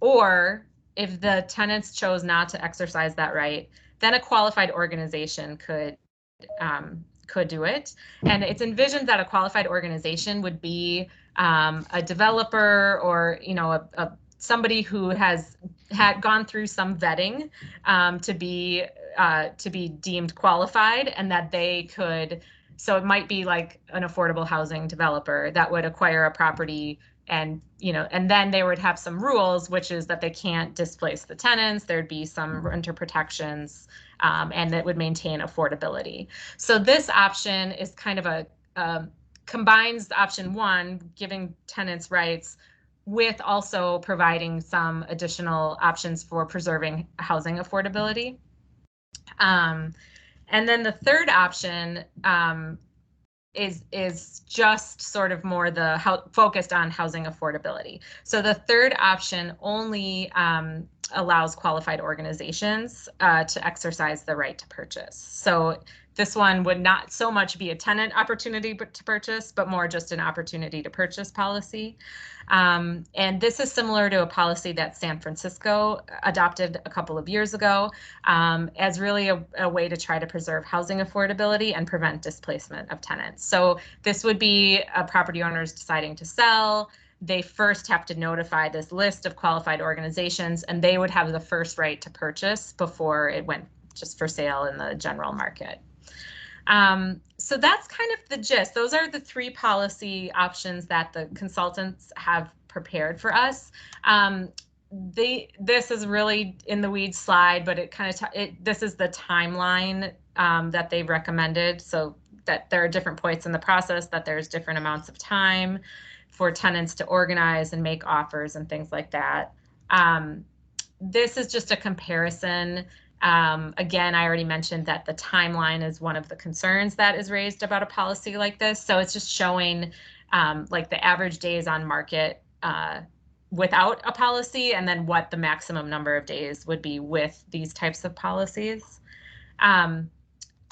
or if the tenants chose not to exercise that right, then a qualified organization could do it. And it's envisioned that a qualified organization would be a developer or somebody who had gone through some vetting to be deemed qualified, and that they could. So it might be like an affordable housing developer that would acquire a property, and then they would have some rules, which is that they can't displace the tenants. There'd be some renter protections, and that would maintain affordability. So this option is kind of combines option 1, giving tenants rights, with also providing some additional options for preserving housing affordability. And then the third option is just sort of more focused on housing affordability. So the third option only allows qualified organizations to exercise the right to purchase. So this one would not so much be a tenant opportunity to purchase, but more just an opportunity to purchase policy. And this is similar to a policy that San Francisco adopted a couple of years ago as really a way to try to preserve housing affordability and prevent displacement of tenants. So this would be property owners deciding to sell. They first have to notify this list of qualified organizations, and they would have the first right to purchase before it went just for sale in the general market. So that's kind of the gist. Those are the 3 policy options that the consultants have prepared for us. This is really in the weeds slide, but it kind of this is the timeline that they've recommended, so that there are different points in the process, that there's different amounts of time for tenants to organize and make offers and things like that. This is just a comparison. Again, I already mentioned that the timeline is one of the concerns that is raised about a policy like this. So it's just showing like the average days on market without a policy, and then what the maximum number of days would be with these types of policies. And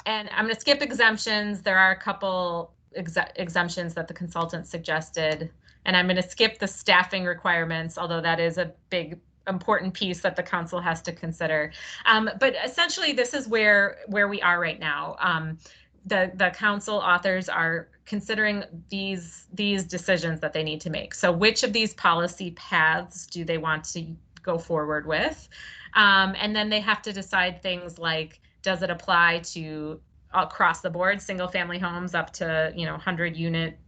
I'm going to skip exemptions. There are a couple exemptions that the consultant suggested, and I'm going to skip the staffing requirements, although that is a big important piece that the council has to consider. But essentially, this is where we are right now. The council authors are considering these decisions that they need to make. So which of these policy paths do they want to go forward with? And then they have to decide things like, does it apply to across the board, single family homes up to 100 unit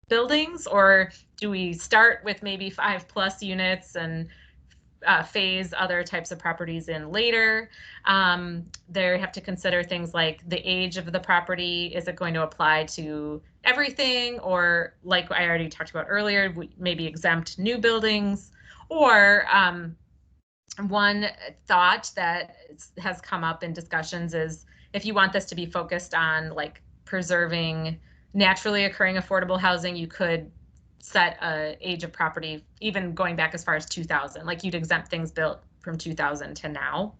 buildings, or do we start with maybe 5+ units and phase other types of properties in later? They have to consider things like the age of the property. Is it going to apply to everything, or like I already talked about earlier, maybe exempt new buildings? Or one thought that has come up in discussions is, if you want this to be focused on like preserving naturally occurring affordable housing, you could set a age of property even going back as far as 2000, like you'd exempt things built from 2000 to now.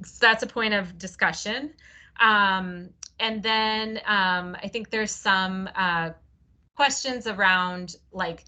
So that's a point of discussion. And then I think there's some questions around like,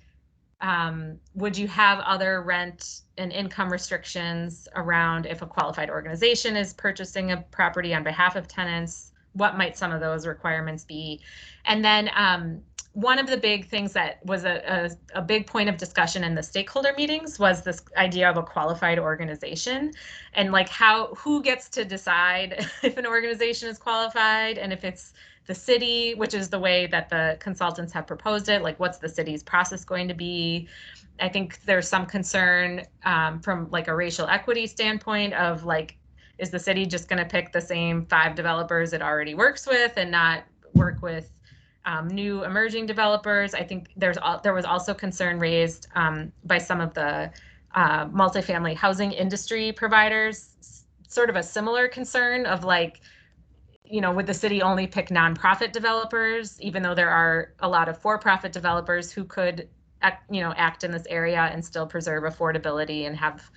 would you have other rent and income restrictions around if a qualified organization is purchasing a property on behalf of tenants? What might some of those requirements be? And then one of the big things that was a big point of discussion in the stakeholder meetings was this idea of a qualified organization, and like who gets to decide if an organization is qualified, and if it's the city, which is the way that the consultants have proposed it, like what's the city's process going to be? I think there's some concern from like a racial equity standpoint of like, is the city just going to pick the same 5 developers it already works with and not work with new emerging developers? I think there was also concern raised by some of the multifamily housing industry providers, sort of a similar concern of like, would the city only pick nonprofit developers, even though there are a lot of for-profit developers who could, act in this area and still preserve affordability and have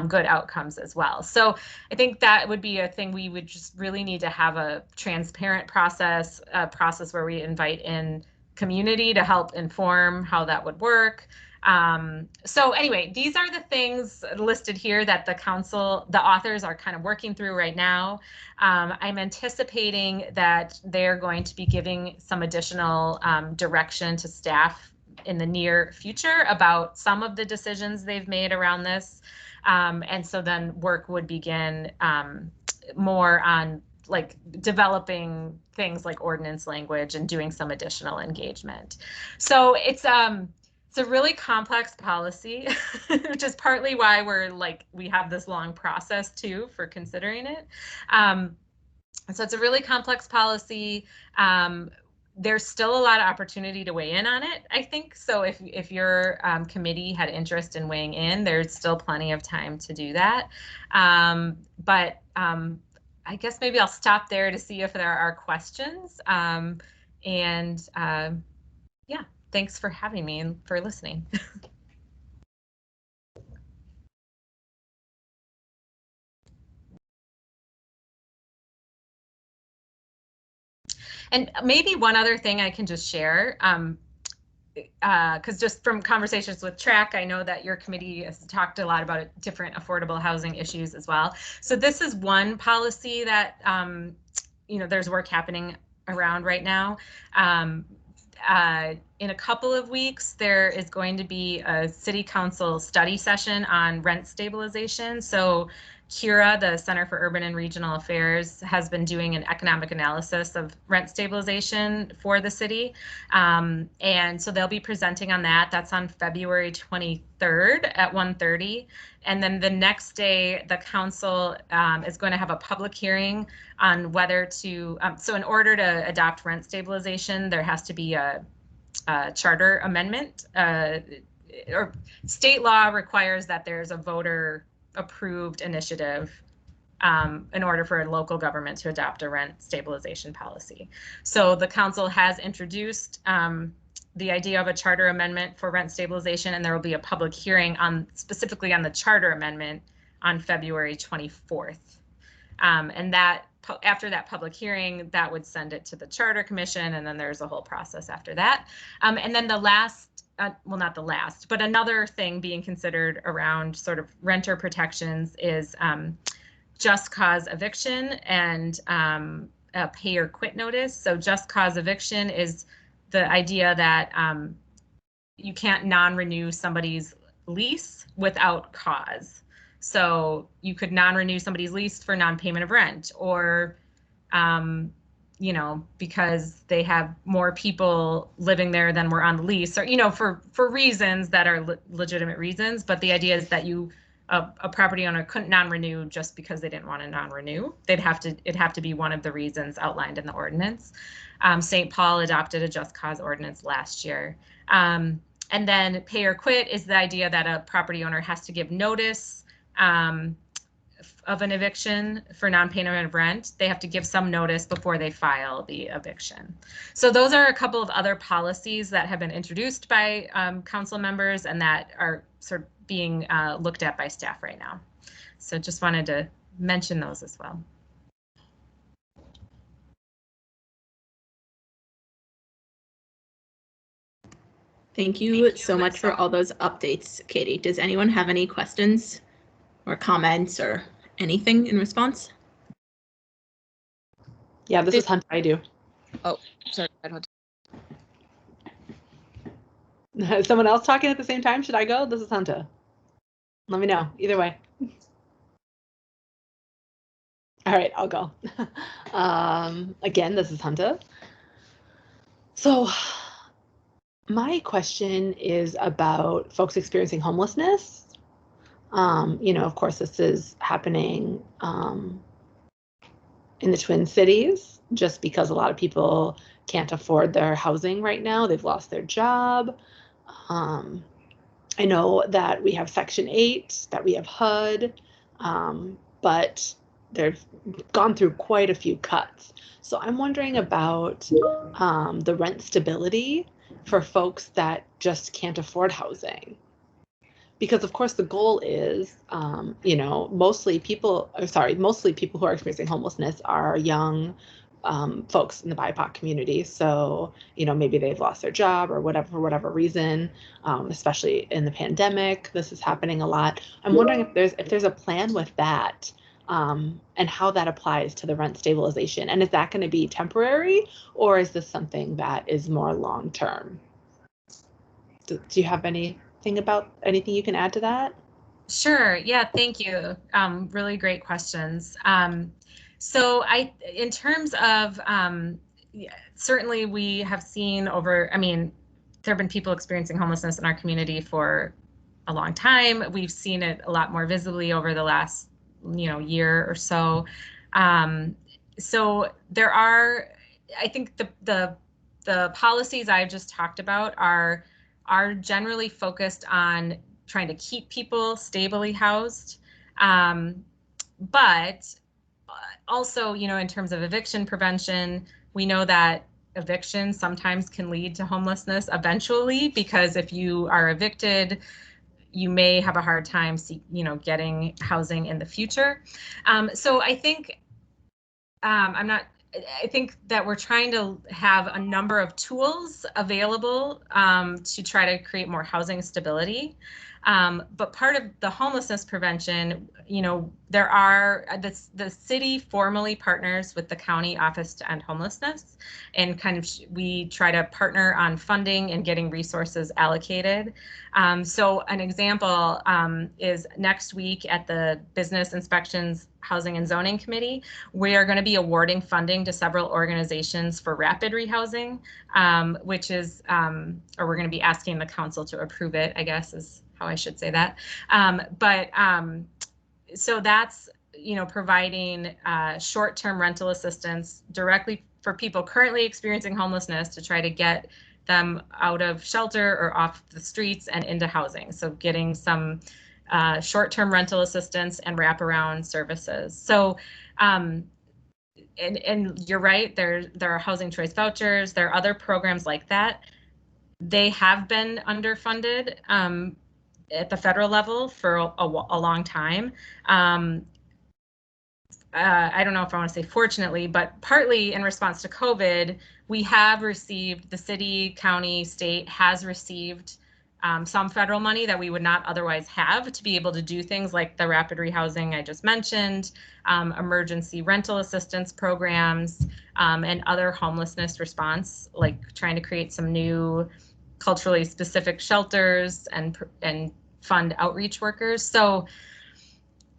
good outcomes as well. So I think that would be a thing we would just really need to have a transparent process, a process where we invite in community to help inform how that would work. So anyway, these are the things listed here that the authors are kind of working through right now. I'm anticipating that they're going to be giving some additional direction to staff in the near future about some of the decisions they've made around this. And so then work would begin more on like developing things like ordinance language and doing some additional engagement. So it's a really complex policy, which is partly why we have this long process too for considering it. So it's a really complex policy. There's still a lot of opportunity to weigh in on it, I think. So if your committee had interest in weighing in, there's still plenty of time to do that. But I guess maybe I'll stop there to see if there are questions. Yeah, thanks for having me and for listening. And maybe one other thing I can just share, because just from conversations with TRAC, I know that your committee has talked a lot about different affordable housing issues as well. So this is one policy that, there's work happening around right now. in a couple of weeks, there is going to be a city council study session on rent stabilization. So CURA, the Center for Urban and Regional Affairs, has been doing an economic analysis of rent stabilization for the city. And so they'll be presenting on that. That's on February 23rd at 1:30. And then the next day, the council is going to have a public hearing on whether to, so in order to adopt rent stabilization, there has to be a charter amendment, or state law requires that there's a voter approved initiative in order for a local government to adopt a rent stabilization policy. So the council has introduced the idea of a charter amendment for rent stabilization, and there will be a public hearing on specifically on the charter amendment on February 24th. And that after that public hearing, that would send it to the Charter Commission, and then there's a whole process after that. And then the last, well, not the last, but another thing being considered around sort of renter protections is just cause eviction and a pay or quit notice. So just cause eviction is the idea that you can't non-renew somebody's lease without cause. So you could non-renew somebody's lease for non-payment of rent, or, you know, because they have more people living there than were on the lease, or, you know, for reasons that are legitimate reasons. But the idea is that a property owner couldn't non-renew just because they didn't want to non-renew. It'd have to be one of the reasons outlined in the ordinance. St. Paul adopted a just cause ordinance last year. And then pay or quit is the idea that a property owner has to give notice of an eviction for non-payment of rent. They have to give some notice before they file the eviction. So those are a couple of other policies that have been introduced by council members and that are sort of being looked at by staff right now. So just wanted to mention those as well. Thank you so much for all those updates, Katie. Does anyone have any questions or comments or anything in response? Yeah, this is Hunter. I do. Oh, sorry. Is someone else talking at the same time? Should I go? This is Hunter. Let me know. Either way. All right, I'll go. Again, this is Hunter. So my question is about folks experiencing homelessness. You know, of course, this is happening in the Twin Cities just because a lot of people can't afford their housing right now. They've lost their job. I know that we have Section 8, that we have HUD, but they've gone through quite a few cuts. So I'm wondering about the rent stability for folks that just can't afford housing. Because of course the goal is, you know, mostly people who are experiencing homelessness are young folks in the BIPOC community. So, you know, maybe they've lost their job or whatever, for whatever reason, especially in the pandemic, this is happening a lot. I'm wondering if there's a plan with that and how that applies to the rent stabilization. And is that going to be temporary, or is this something that is more long-term? Do you have anything you can add to that? Sure. Yeah, thank you. Really great questions. So in terms of, certainly we have seen there have been people experiencing homelessness in our community for a long time. We've seen it a lot more visibly over the last, year or so. So there are, I think the policies I just talked about are generally focused on trying to keep people stably housed. But also, in terms of eviction prevention, we know that eviction sometimes can lead to homelessness eventually, because if you are evicted, you may have a hard time, getting housing in the future. So I think I think that we're trying to have a number of tools available to try to create more housing stability. But part of the homelessness prevention, you know, there are the city formally partners with the county Office to End Homelessness, and kind of we try to partner on funding and getting resources allocated. So an example is next week at the Business Inspections Housing and Zoning Committee, we are going to be awarding funding to several organizations for rapid rehousing, which is, or we're going to be asking the council to approve it, I guess is how I should say that. So that's, you know, providing short-term rental assistance directly for people currently experiencing homelessness to try to get them out of shelter or off the streets and into housing. So getting some short-term rental assistance and wraparound services. So, and you're right, there are housing choice vouchers, there are other programs like that. They have been underfunded at the federal level for a long time. I don't know if I want to say fortunately, but partly in response to COVID, we have received, the city, county, state has received some federal money that we would not otherwise have to be able to do things like the rapid rehousing I just mentioned, emergency rental assistance programs, and other homelessness response, like trying to create some new culturally specific shelters and fund outreach workers. So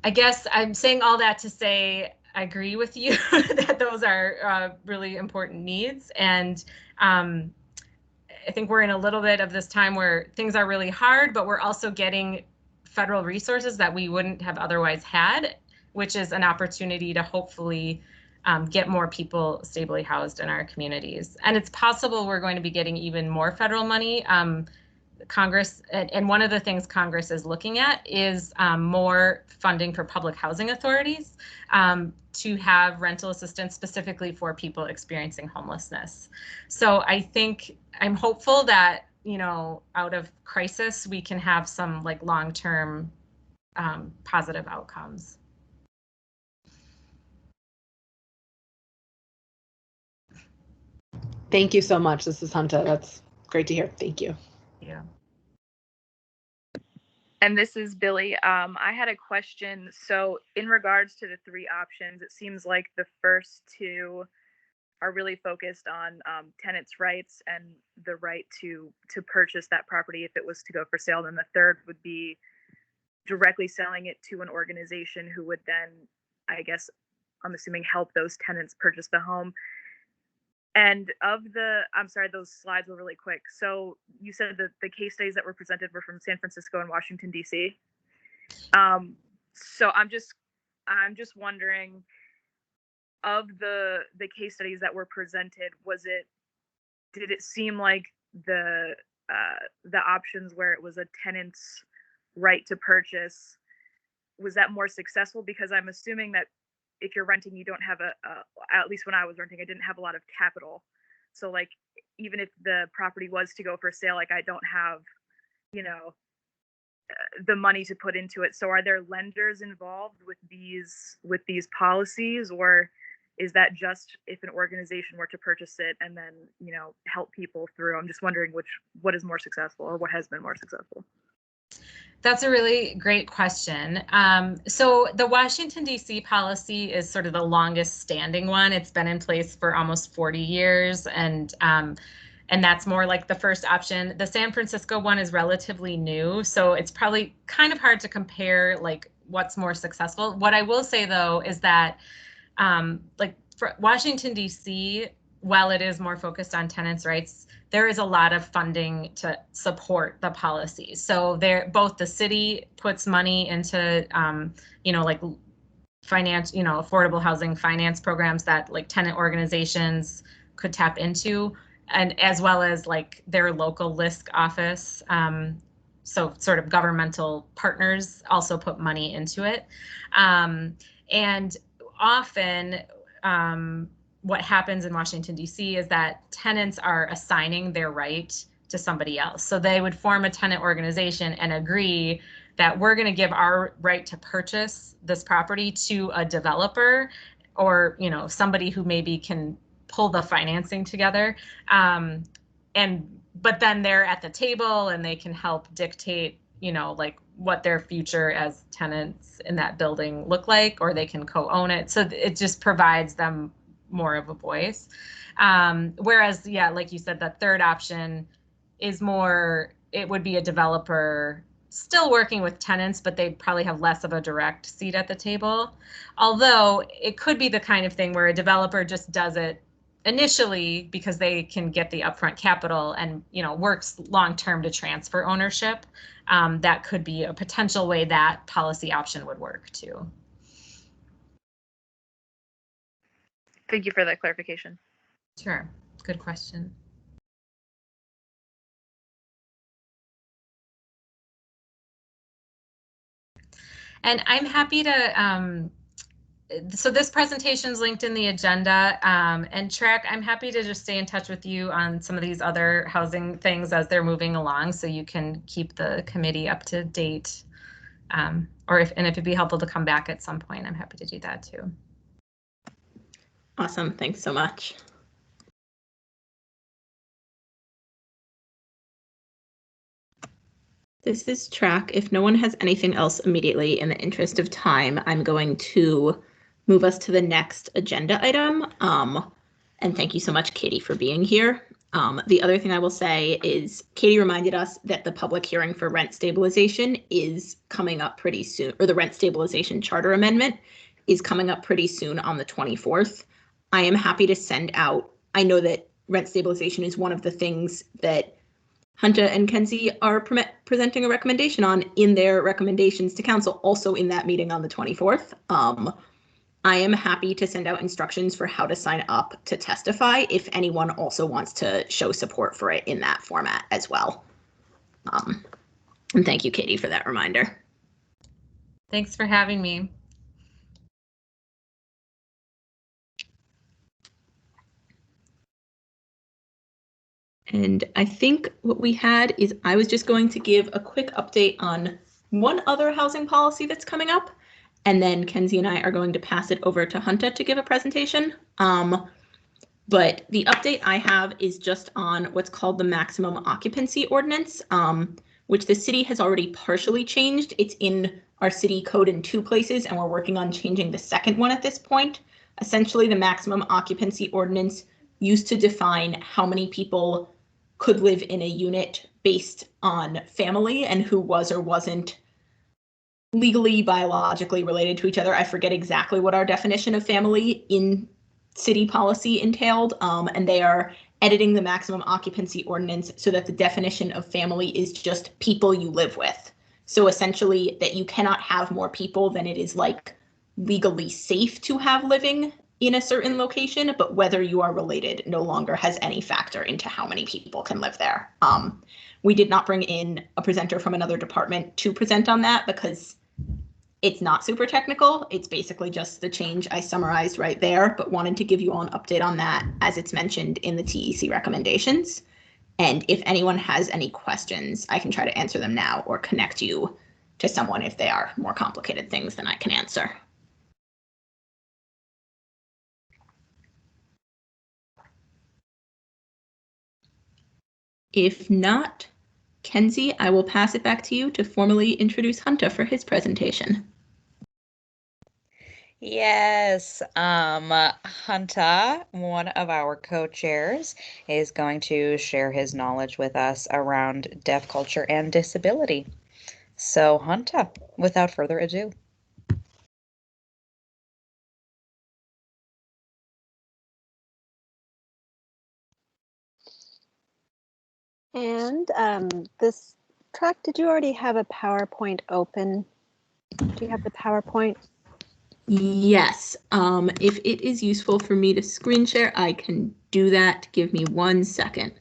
I guess I'm saying all that to say I agree with you that those are really important needs. And I think we're in a little bit of this time where things are really hard, but we're also getting federal resources that we wouldn't have otherwise had, which is an opportunity to hopefully get more people stably housed in our communities. And it's possible we're going to be getting even more federal money. Congress, and one of the things Congress is looking at is more funding for public housing authorities to have rental assistance specifically for people experiencing homelessness. So I think I'm hopeful that, you know, out of crisis, we can have some like long-term positive outcomes. Thank you so much. This is Hunta. That's great to hear. Thank you. Yeah. And this is Billy. I had a question. So in regards to the three options, it seems like the first two are really focused on tenants' rights and the right to purchase that property if it was to go for sale. Then the third would be directly selling it to an organization who would then, I guess, I'm assuming, help those tenants purchase the home. And I'm sorry, those slides were really quick. So you said that the case studies that were presented were from San Francisco and Washington, D.C. So I'm just wondering, of the case studies that were presented, did it seem like the options where it was a tenant's right to purchase, was that more successful? Because I'm assuming that if you're renting, you don't have at least when I was renting, I didn't have a lot of capital. So like, even if the property was to go for sale, like I don't have, you know, the money to put into it. So are there lenders involved with these policies, or is that just if an organization were to purchase it and then, you know, help people through? I'm just wondering what is more successful, or what has been more successful. That's a really great question. So the Washington, D.C. policy is sort of the longest standing one. It's been in place for almost 40 years, and that's more like the first option. The San Francisco one is relatively new, so it's probably kind of hard to compare like what's more successful. What I will say though is that like for Washington, D.C., while it is more focused on tenants' rights, there is a lot of funding to support the policy. So both the city puts money into, you know, like finance, you know, affordable housing finance programs that like tenant organizations could tap into, and as well as like their local LISC office. So sort of governmental partners also put money into it. And often, what happens in Washington, D.C. is that tenants are assigning their right to somebody else. So they would form a tenant organization and agree that we're going to give our right to purchase this property to a developer, or, you know, somebody who maybe can pull the financing together. But then they're at the table and they can help dictate, you know, like what their future as tenants in that building look like, or they can co-own it. So it just provides them more of a voice. Whereas, yeah, like you said, that third option is more, it would be a developer still working with tenants, but they'd probably have less of a direct seat at the table. Although it could be the kind of thing where a developer just does it initially because they can get the upfront capital and, you know, works long-term to transfer ownership. That could be a potential way that policy option would work too. Thank you for that clarification. Sure, good question. And I'm happy to, so this presentation is linked in the agenda, and Track, I'm happy to just stay in touch with you on some of these other housing things as they're moving along, so you can keep the committee up to date. Or if it'd be helpful to come back at some point, I'm happy to do that too. Awesome, thanks so much. This is Track. If no one has anything else immediately, in the interest of time, I'm going to move us to the next agenda item. And thank you so much, Katie, for being here. The other thing I will say is Katie reminded us that the public hearing for rent stabilization is coming up pretty soon, or the rent stabilization charter amendment is coming up pretty soon on the 24th. I am happy to send out, I know that rent stabilization is one of the things that Hunter and Kenzie are presenting a recommendation on in their recommendations to council, also in that meeting on the 24th. I am happy to send out instructions for how to sign up to testify if anyone also wants to show support for it in that format as well. And thank you, Katie, for that reminder. Thanks for having me. And I think what we had is I was just going to give a quick update on one other housing policy that's coming up. And then Kenzie and I are going to pass it over to Hunter to give a presentation. But the update I have is just on what's called the maximum occupancy ordinance, which the city has already partially changed. It's in our city code in 2 places, and we're working on changing the second one at this point. Essentially, the maximum occupancy ordinance used to define how many people could live in a unit based on family and who was or wasn't legally, biologically related to each other. I forget exactly what our definition of family in city policy entailed, and they are editing the maximum occupancy ordinance so that the definition of family is just people you live with. So essentially that you cannot have more people than it is like legally safe to have living in a certain location, but whether you are related no longer has any factor into how many people can live there. We did not bring in a presenter from another department to present on that because it's not super technical. It's basically just the change I summarized right there, but wanted to give you all an update on that as it's mentioned in the TEC recommendations. And if anyone has any questions, I can try to answer them now or connect you to someone if they are more complicated things than I can answer. If not, Kenzie, I will pass it back to you to formally introduce Hunter for his presentation. Yes, Hunter, one of our co-chairs, is going to share his knowledge with us around deaf culture and disability. So Hunter, without further ado. And this Track, did you already have a PowerPoint open? Do you have the PowerPoint? Yes, if it is useful for me to screen share, I can do that. Give me 1 second.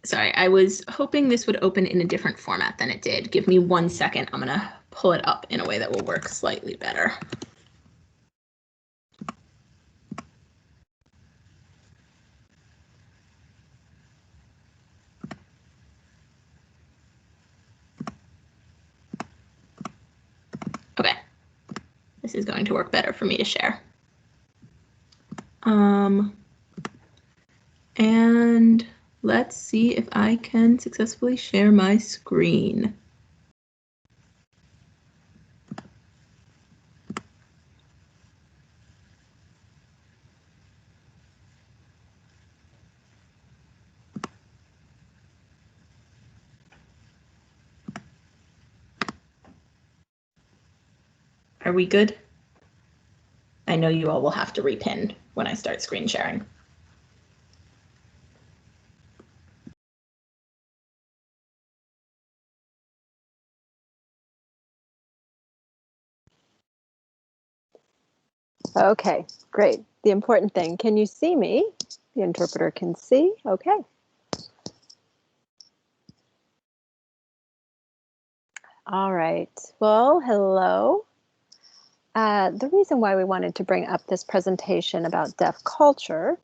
Sorry, I was hoping this would open in a different format than it did. Give me 1 second. I'm gonna pull it up in a way that will work slightly better. Okay, this this is going to work better for me to share. And let's see if I can successfully share my screen. Are we good? I know you all will have to repin when I start screen sharing. Okay, great. The important thing, can you see me? The interpreter can see, okay. All right, well, hello. The reason why we wanted to bring up this presentation about deaf culture,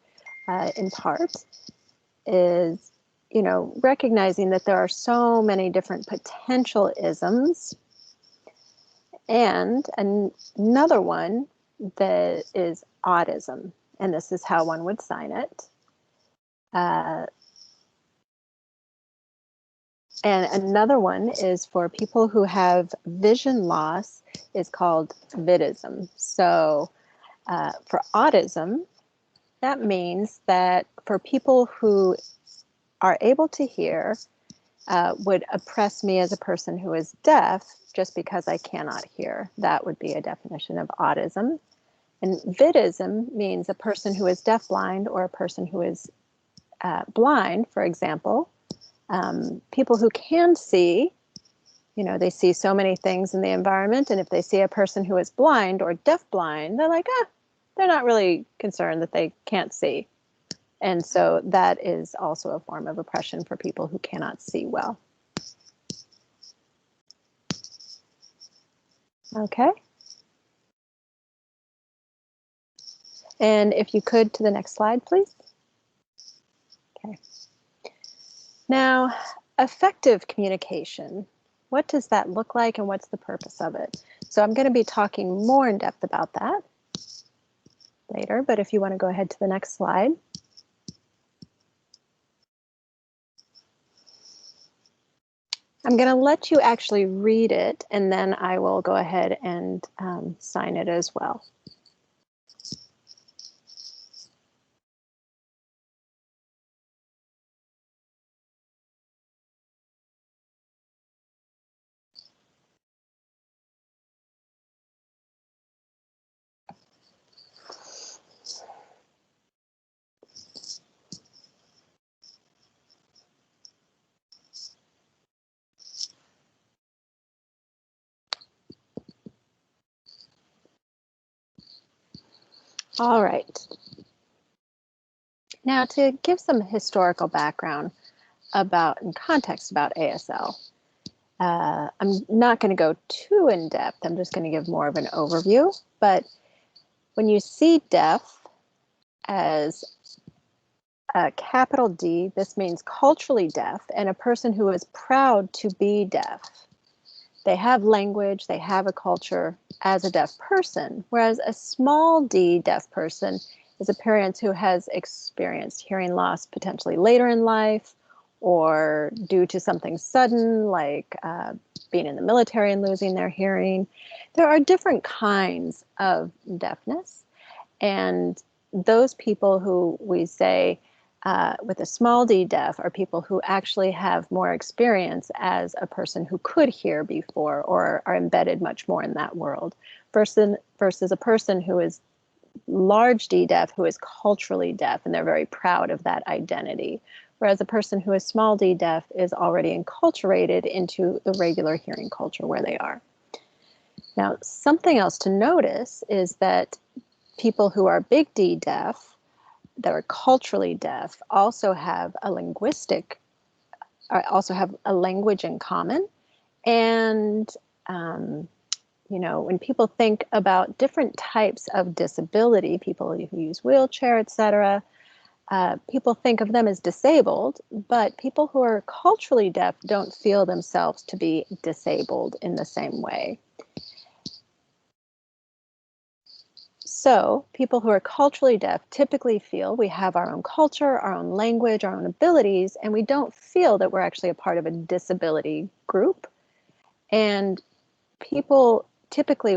in part, is, you know, recognizing that there are so many different potential isms, and another one that is autism, and this is how one would sign it. And another one is for people who have vision loss, is called vidism. So for autism, that means that for people who are able to hear, would oppress me as a person who is deaf just because I cannot hear. That would be a definition of autism. And vidism means a person who is deafblind or a person who is blind, for example. People who can see, you know, they see so many things in the environment, and if they see a person who is blind or deafblind, they're like, they're not really concerned that they can't see. And so that is also a form of oppression for people who cannot see well. Okay. And if you could, to the next slide, please. Okay. Now, effective communication. What does that look like and what's the purpose of it? So I'm going to be talking more in depth about that later, but if you want to go ahead to the next slide. I'm going to let you actually read it, and then I will go ahead and sign it as well. All right. Now, to give some historical background about and context about ASL, I'm not going to go too in depth. I'm just going to give more of an overview. But when you see deaf as a capital D, this means culturally deaf and a person who is proud to be deaf. They have language, they have a culture as a deaf person, whereas a small d deaf person is a parent who has experienced hearing loss potentially later in life or due to something sudden like being in the military and losing their hearing. There are different kinds of deafness, and those people who we say with a small d deaf are people who actually have more experience as a person who could hear before or are embedded much more in that world versus a person who is large d deaf who is culturally deaf, and they're very proud of that identity. Whereas a person who is small d deaf is already enculturated into the regular hearing culture where they are. Now, something else to notice is that people who are big D deaf, that are culturally deaf, also have a language in common. And, you know, when people think about different types of disability, people who use wheelchair, etc., people think of them as disabled, but people who are culturally deaf don't feel themselves to be disabled in the same way. So people who are culturally deaf typically feel we have our own culture, our own language, our own abilities, and we don't feel that we're actually a part of a disability group. And people typically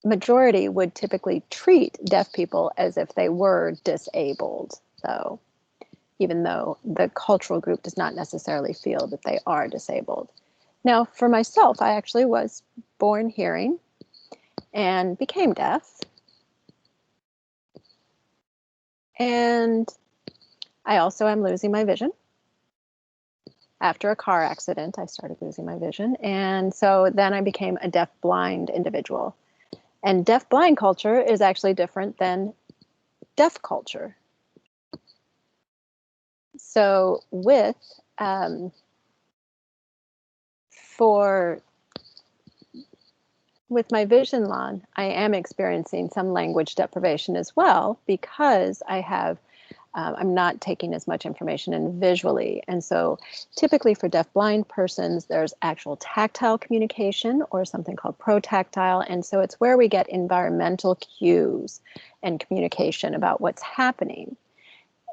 majority would typically treat deaf people as if they were disabled, though, even though the cultural group does not necessarily feel that they are disabled. Now, for myself, I actually was born hearing and became deaf. And I also am losing my vision. After a car accident, I started losing my vision. And so then I became a deaf-blind individual. And deaf-blind culture is actually different than deaf culture. So with my vision loss, I am experiencing some language deprivation as well, because I have I'm not taking as much information in visually. And so typically for deaf-blind persons, there's actual tactile communication or something called protactile. And so it's where we get environmental cues and communication about what's happening.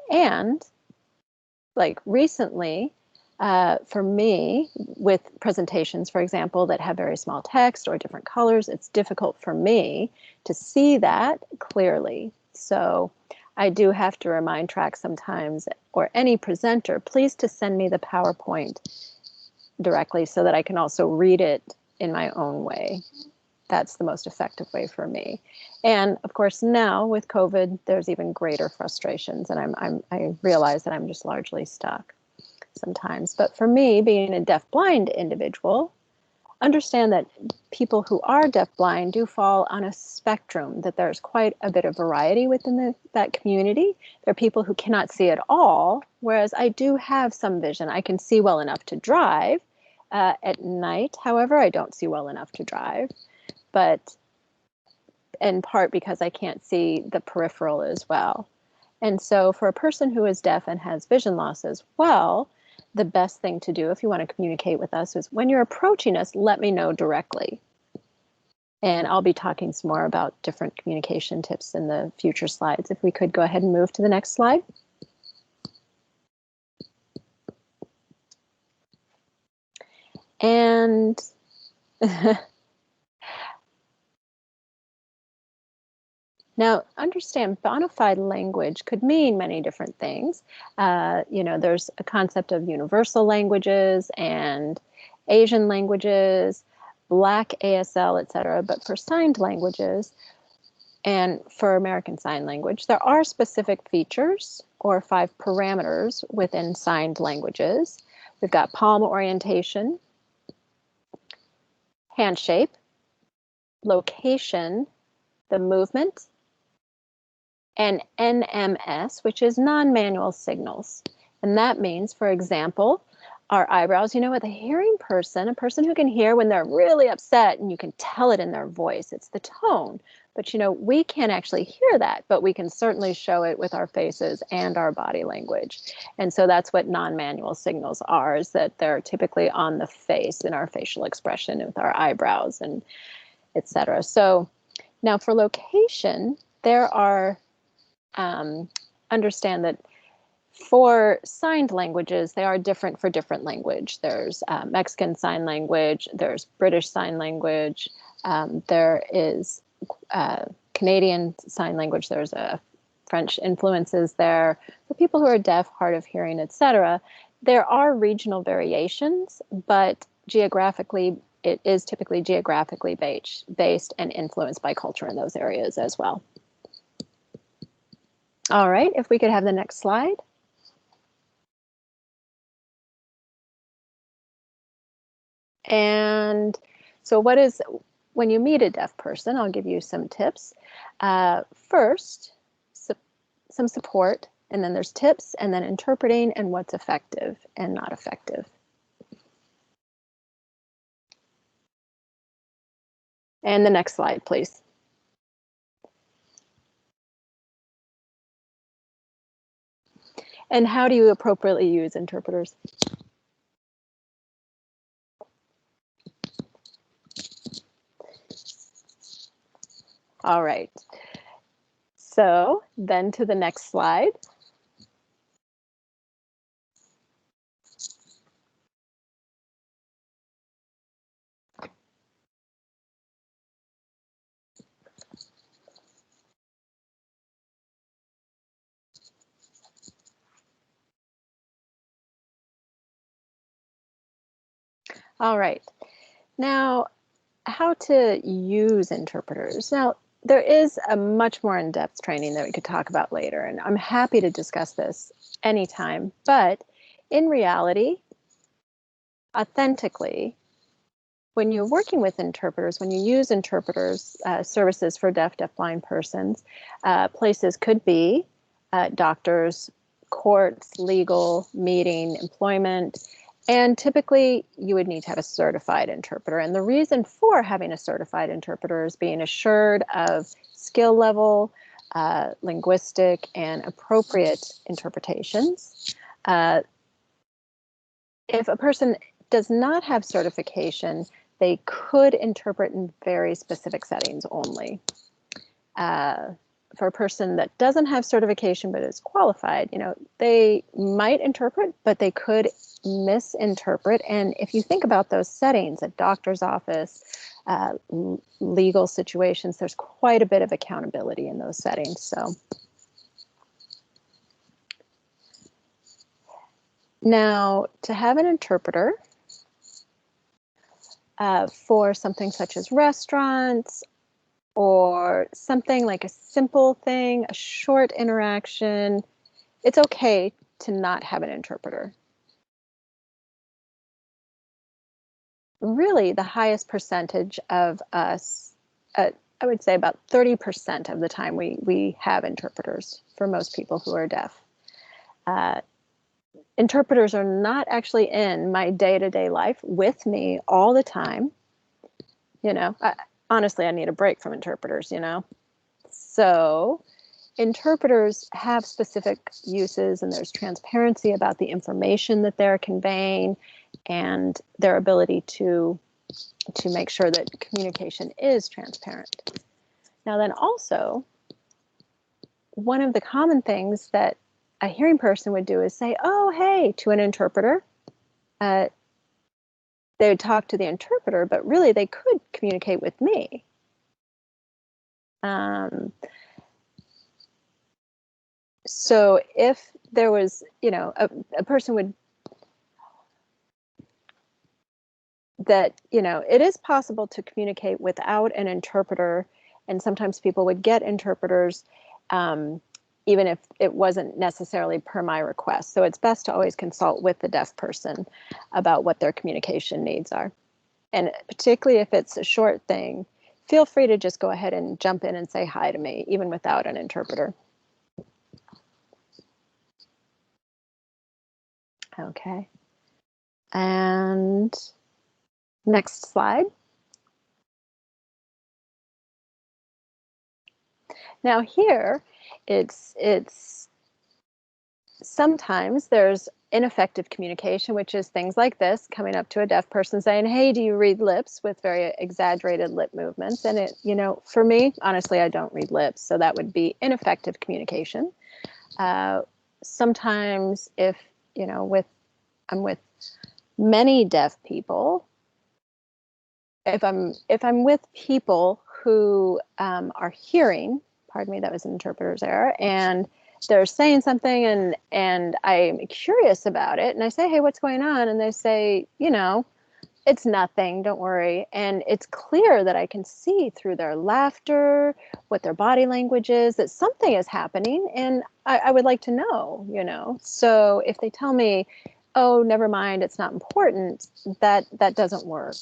And like recently, for me, with presentations, for example, that have very small text or different colors, it's difficult for me to see that clearly. So I do have to remind TRAC sometimes, or any presenter, please to send me the PowerPoint directly so that I can also read it in my own way. That's the most effective way for me. And of course, now with COVID, there's even greater frustrations, and I realize that I'm just largely stuck sometimes. But for me, being a deaf-blind individual, understand that people who are deaf-blind do fall on a spectrum, that there's quite a bit of variety within that community. There are people who cannot see at all, whereas I do have some vision. I can see well enough to drive. At night, however, I don't see well enough to drive, but in part because I can't see the peripheral as well. And so for a person who is deaf and has vision loss as well, the best thing to do if you want to communicate with us is when you're approaching us, let me know directly. And I'll be talking some more about different communication tips in the future slides. If we could go ahead and move to the next slide. And now, understand, bona fide language could mean many different things. There's a concept of universal languages and Asian languages, Black ASL, etc. But for signed languages and for American Sign Language, there are specific features or 5 parameters within signed languages. We've got palm orientation, hand shape, location, the movement, and NMS, which is non-manual signals. And that means, for example, our eyebrows, with a hearing person, a person who can hear when they're really upset, and you can tell it in their voice, it's the tone. But we can't actually hear that, but we can certainly show it with our faces and our body language. And so that's what non-manual signals are, is that they're typically on the face in our facial expression with our eyebrows and etc. So now for location, there are understand that for signed languages, they are different for different language. There's Mexican Sign Language, there's British Sign Language, there is Canadian Sign Language, there's French influences there. For people who are deaf, hard of hearing, etc., there are regional variations, but geographically, it is typically geographically based and influenced by culture in those areas as well. All right, if we could have the next slide. And so when you meet a deaf person, I'll give you some tips. First, some support, and then there's tips, and then interpreting and what's effective and not effective. And the next slide, please. And how do you appropriately use interpreters? All right. So then to the next slide. All right. Now, how to use interpreters. Now, there is a much more in-depth training that we could talk about later, and I'm happy to discuss this anytime. But in reality, authentically, when you're working with interpreters, when you use interpreters, services for deafblind persons, places could be doctors, courts, legal, meeting, employment, and typically you would need to have a certified interpreter. And the reason for having a certified interpreter is being assured of skill level, linguistic, and appropriate interpretations. If a person does not have certification, they could interpret in very specific settings only. For a person that doesn't have certification but is qualified, they might interpret, but they could misinterpret. And if you think about those settings, a doctor's office, legal situations, there's quite a bit of accountability in those settings. So now, to have an interpreter for something such as restaurants or something like a simple thing, a short interaction, it's okay to not have an interpreter. Really, the highest percentage of us, I would say about 30% of the time we have interpreters for most people who are deaf. Interpreters are not actually in my day-to-day life with me all the time. Honestly, I need a break from interpreters, So interpreters have specific uses, and there's transparency about the information that they're conveying and their ability to make sure that communication is transparent. Now then also, one of the common things that a hearing person would do is say, oh, hey, to an interpreter. They would talk to the interpreter, but really they could communicate with me. So if there was, a person would, it is possible to communicate without an interpreter, and sometimes people would get interpreters even if it wasn't necessarily per my request. So it's best to always consult with the deaf person about what their communication needs are. And particularly if it's a short thing, feel free to just go ahead and jump in and say hi to me, even without an interpreter. Okay. And next slide. Now here, it's sometimes there's ineffective communication, which is things like this, coming up to a deaf person saying, hey, do you read lips, with very exaggerated lip movements. And it, for me, honestly, I don't read lips. So that would be ineffective communication. Sometimes if, I'm with many deaf people, if I'm with people who are hearing, pardon me, that was an interpreter's error, and they're saying something and I'm curious about it, and I say, hey, what's going on? And they say, it's nothing, don't worry. And it's clear that I can see through their laughter, what their body language is, that something is happening, and I would like to know, So if they tell me, oh, never mind, it's not important, that doesn't work.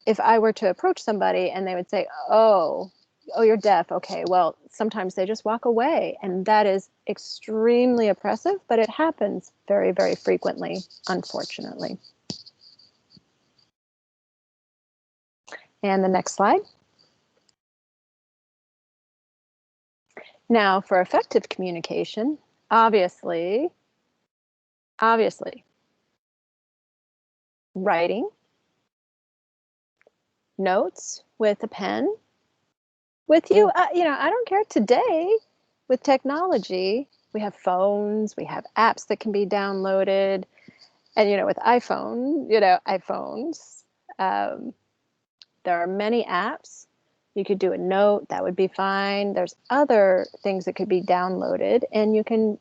If I were to approach somebody and they would say, oh, you're deaf. Okay, well, sometimes they just walk away, and that is extremely oppressive, but it happens very, very frequently, unfortunately. And the next slide. Now, for effective communication, obviously, writing, notes with a pen with you. You know, I don't care. Today, with technology, we have phones, we have apps that can be downloaded. And, you know, with iPhones, there are many apps. You could do a note, that would be fine. There's other things that could be downloaded, and you can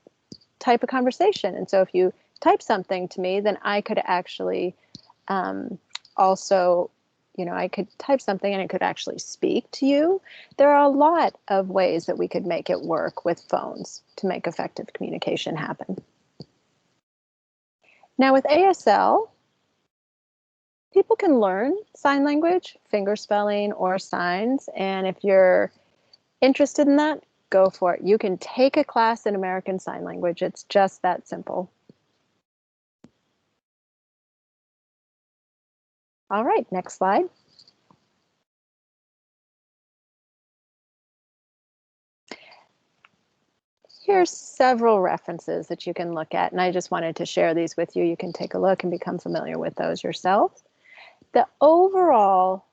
type a conversation. And so if you type something to me, then I could actually also, you know, I could type something and it could actually speak to you. There are a lot of ways that we could make it work with phones to make effective communication happen. Now with ASL, people can learn sign language, finger spelling, or signs. And if you're interested in that, go for it. You can take a class in American Sign Language. It's just that simple. All right, next slide. Here's several references that you can look at, and I just wanted to share these with you. You can take a look and become familiar with those yourself. The overall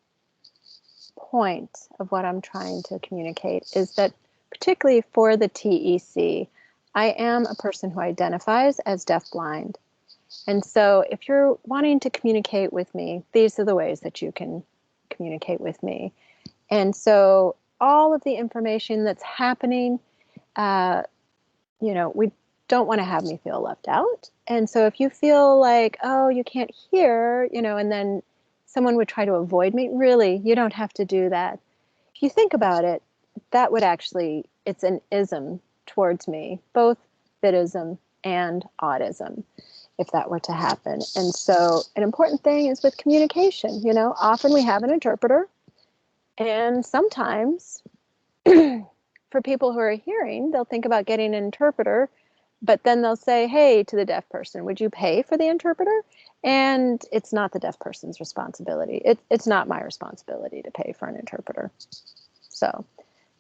point of what I'm trying to communicate is that, particularly for the TEC, I am a person who identifies as deafblind. And so if you're wanting to communicate with me, these are the ways that you can communicate with me. And so all of the information that's happening, you know, we don't want to have me feel left out. And so if you feel like, oh, you can't hear, you know, and then someone would try to avoid me, really, you don't have to do that. If you think about it, that would actually, it's an ism towards me, both bidism and audism, if that were to happen. And so an important thing is with communication, you know, often we have an interpreter, and sometimes for people who are hearing, they'll think about getting an interpreter, but then they'll say, hey, to the deaf person, would you pay for the interpreter? And it's not the deaf person's responsibility. It's not my responsibility to pay for an interpreter. So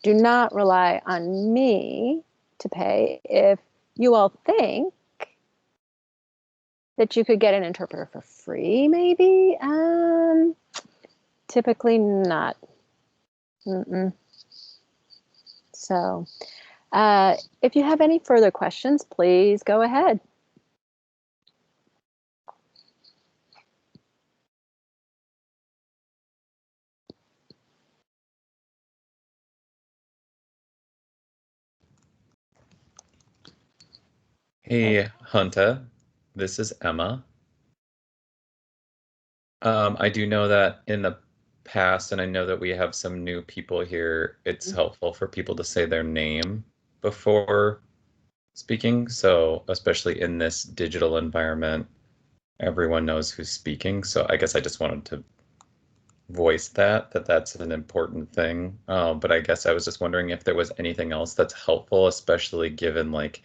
do not rely on me to pay. If you all think that you could get an interpreter for free, maybe, typically not. So if you have any further questions, please go ahead. Hey, Hunter, this is Emma. I do know that in the past, and I know that we have some new people here, it's helpful for people to say their name before speaking. So especially in this digital environment, everyone knows who's speaking. So I guess I just wanted to voice that's an important thing. But I guess I was just wondering if there was anything else that's helpful, especially given like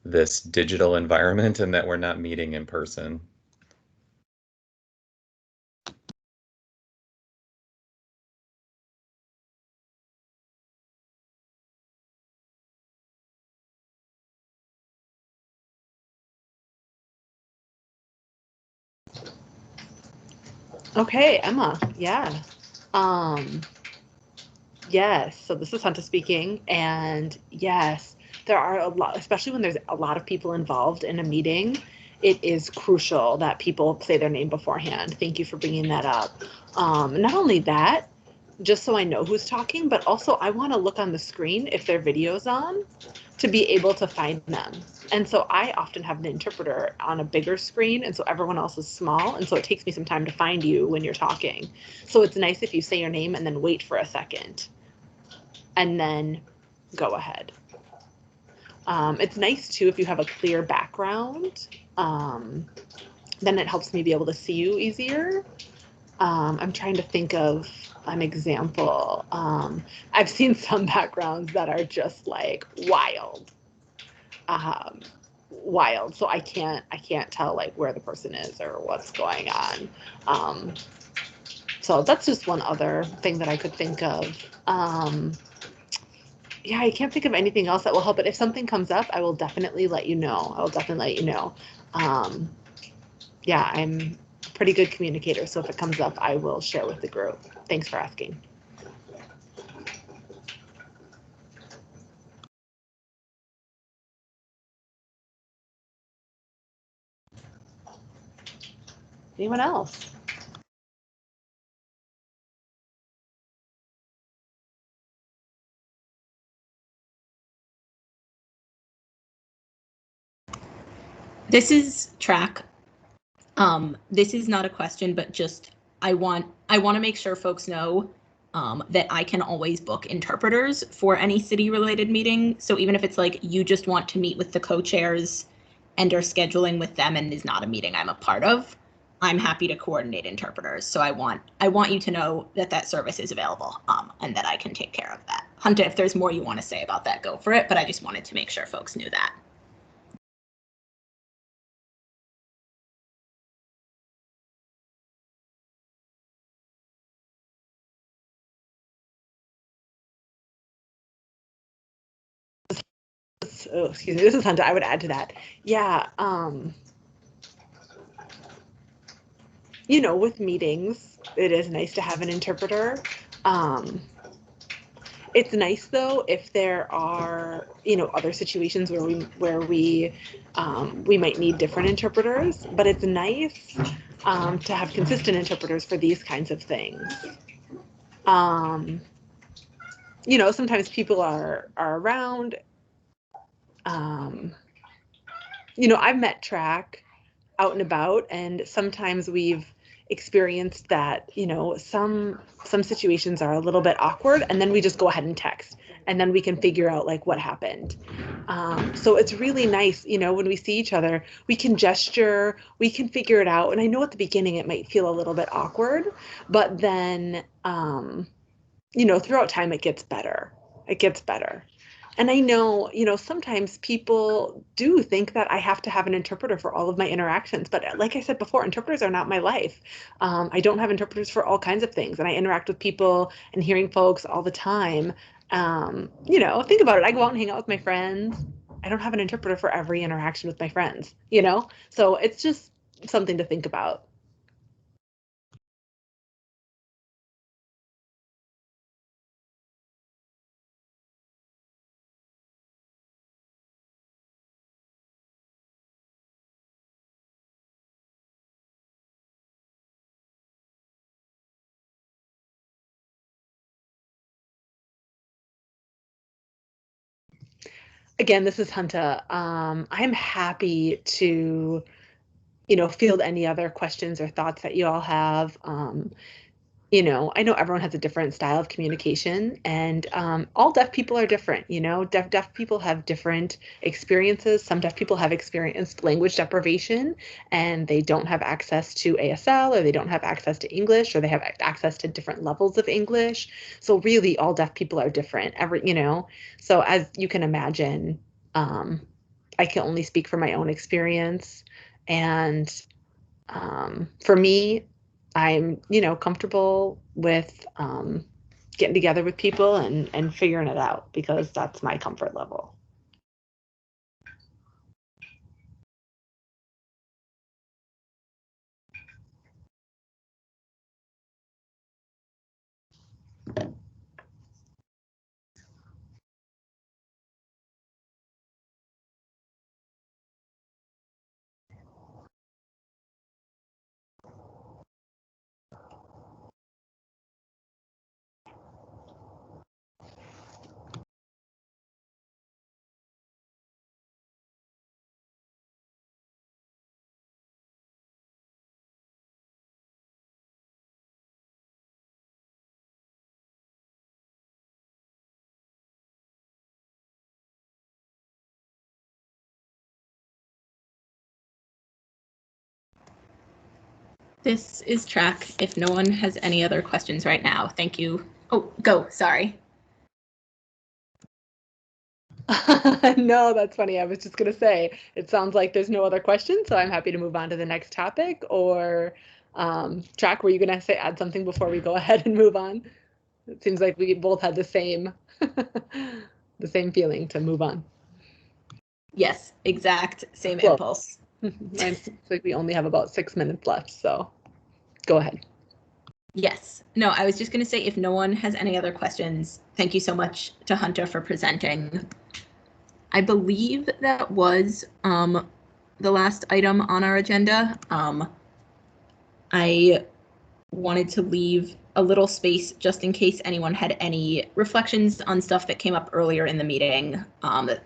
this digital environment and that we're not meeting in person. Okay, Emma. Yeah. Yes. So this is Hunter speaking, and yes, there are a lot, especially when there's a lot of people involved in a meeting. It is crucial that people say their name beforehand. Thank you for bringing that up. Not only that, just so I know who's talking, but also I want to look on the screen if their video's on to be able to find them. And so I often have the interpreter on a bigger screen, and so everyone else is small, and so it takes me some time to find you when you're talking. So it's nice if you say your name and then wait for a second and then go ahead. It's nice too if you have a clear background, then it helps me be able to see you easier. I'm trying to think of an example. I've seen some backgrounds that are just like wild, wild. So I can't tell like where the person is or what's going on. So that's just one other thing that I could think of. Yeah, I can't think of anything else that will help. But if something comes up, I will definitely let you know. Yeah, I'm pretty good communicator. So if it comes up, I will share with the group. Thanks for asking. Anyone else? This is track. This is not a question, but just I want to make sure folks know that I can always book interpreters for any city-related meeting. So even if it's like you just want to meet with the co-chairs and are scheduling with them and is not a meeting I'm a part of, I'm happy to coordinate interpreters. So I want you to know that that service is available and that I can take care of that. Hunter, if there's more you want to say about that, go for it. But I just wanted to make sure folks knew that. Oh, excuse me, this is Hunter. I would add to that. Yeah, you know, with meetings, it is nice to have an interpreter. It's nice though if there are, you know, other situations where we might need different interpreters, but it's nice to have consistent interpreters for these kinds of things. You know, sometimes people are around. You know, I've met track out and about, and sometimes we've experienced that, you know, some situations are a little bit awkward, and then we just go ahead and text, and then we can figure out like what happened. So it's really nice, you know, when we see each other, we can gesture, we can figure it out. And I know at the beginning it might feel a little bit awkward, but then, you know, throughout time it gets better. It gets better. And I know, you know, sometimes people do think that I have to have an interpreter for all of my interactions. But like I said before, interpreters are not my life. I don't have interpreters for all kinds of things. And I interact with people and hearing folks all the time. You know, think about it. I go out and hang out with my friends. I don't have an interpreter for every interaction with my friends, you know? So it's just something to think about. Again, this is Hunter. I'm happy to, you know, field any other questions or thoughts that you all have. You know, I know everyone has a different style of communication, and all deaf people are different. You know, deaf people have different experiences. Some deaf people have experienced language deprivation, and they don't have access to ASL, or they don't have access to English, or they have access to different levels of English. So really, all deaf people are different. You know, so as you can imagine, I can only speak from my own experience, and for me, I'm, you know, comfortable with getting together with people and figuring it out, because that's my comfort level. This is track. If no one has any other questions right now, thank you. Oh, go, sorry. No, that's funny. I was just going to say, it sounds like there's no other questions, so I'm happy to move on to the next topic. Or track, were you going to say add something before we go ahead and move on? It seems like we both had the same the same feeling to move on. Yes, exact same Well, impulse. It's like we only have about 6 minutes left, so. Go ahead. Yes. No, I was just going to say, if no one has any other questions, thank you so much to Hunter for presenting. I believe that was the last item on our agenda. I wanted to leave a little space just in case anyone had any reflections on stuff that came up earlier in the meeting that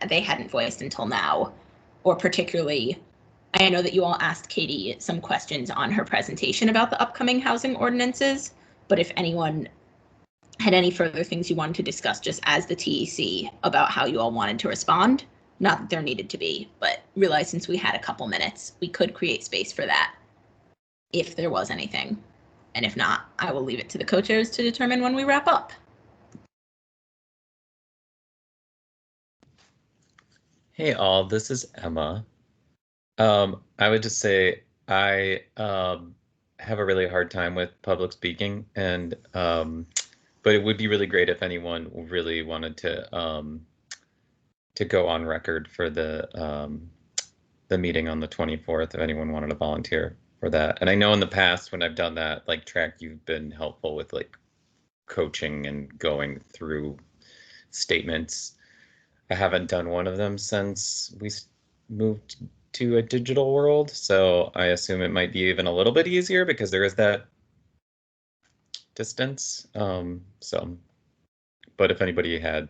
they hadn't voiced until now, or particularly, I know that you all asked Katie some questions on her presentation about the upcoming housing ordinances, but if anyone had any further things you wanted to discuss just as the TEC about how you all wanted to respond, not that there needed to be, but realize since we had a couple minutes, we could create space for that if there was anything. And if not, I will leave it to the co-chairs to determine when we wrap up. Hey all, this is Emma. I would just say I have a really hard time with public speaking, and but it would be really great if anyone really wanted to go on record for the meeting on the 24th, if anyone wanted to volunteer for that. And I know in the past when I've done that, like Track, you've been helpful with like coaching and going through statements. I haven't done one of them since we moved to a digital world, so I assume it might be even a little bit easier because there is that distance. But if anybody had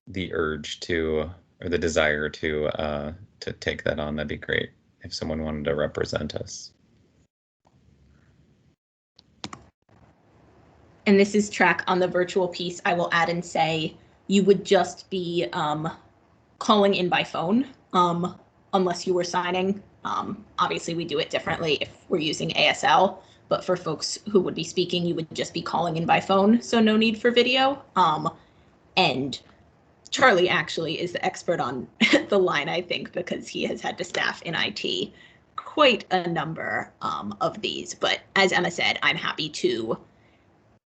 the urge to, or the desire to take that on, that'd be great if someone wanted to represent us. And this is Track on the virtual piece. I will add and say you would just be calling in by phone unless you were signing. Obviously, we do it differently if we're using ASL, but for folks who would be speaking, you would just be calling in by phone, so no need for video. And Charlie actually is the expert on the line, I think, because he has had to staff in IT quite a number of these. But as Emma said, I'm happy to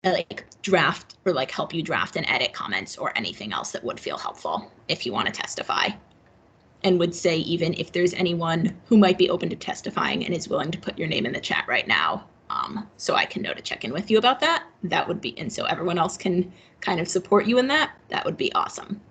like draft or like help you draft and edit comments or anything else that would feel helpful if you want to testify. And would say even if there's anyone who might be open to testifying and is willing to put your name in the chat right now, so I can know to check in with you about that, that would be, and so everyone else can kind of support you in that, that would be awesome.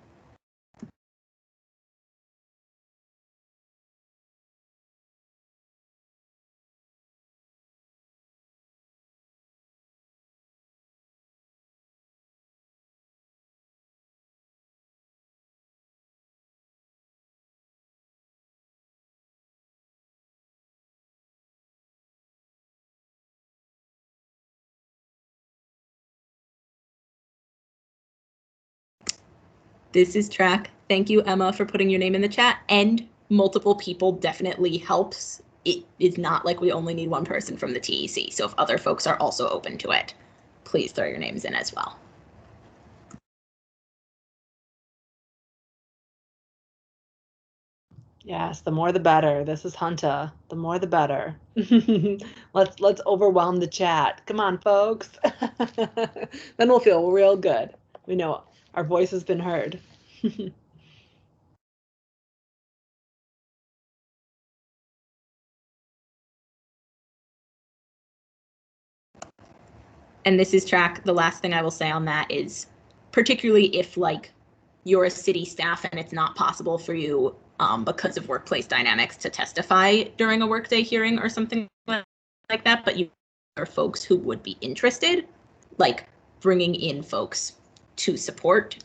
This is Track. Thank you, Emma, for putting your name in the chat, and multiple people definitely helps. It is not like we only need one person from the TEC. So if other folks are also open to it, please throw your names in as well. Yes, the more the better. This is Hunter. The more the better. Let's overwhelm the chat. Come on, folks. Then we'll feel real good. We know our voice has been heard. And this is Track. The last thing I will say on that is, particularly if like you're a city staff and it's not possible for you because of workplace dynamics to testify during a workday hearing or something like that, but you are folks who would be interested, like bringing in folks to support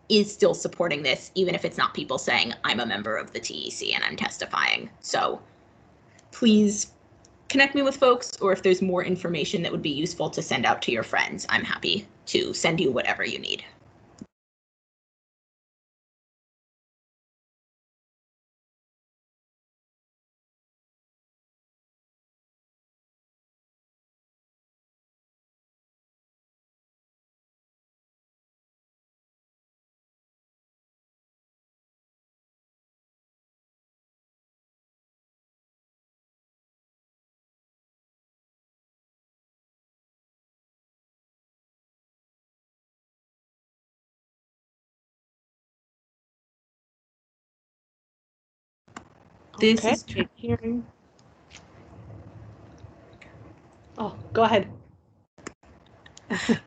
is still supporting this, even if it's not people saying I'm a member of the TEC and I'm testifying. So please connect me with folks, or if there's more information that would be useful to send out to your friends, I'm happy to send you whatever you need. This Okay. is Hearing. Oh, go ahead.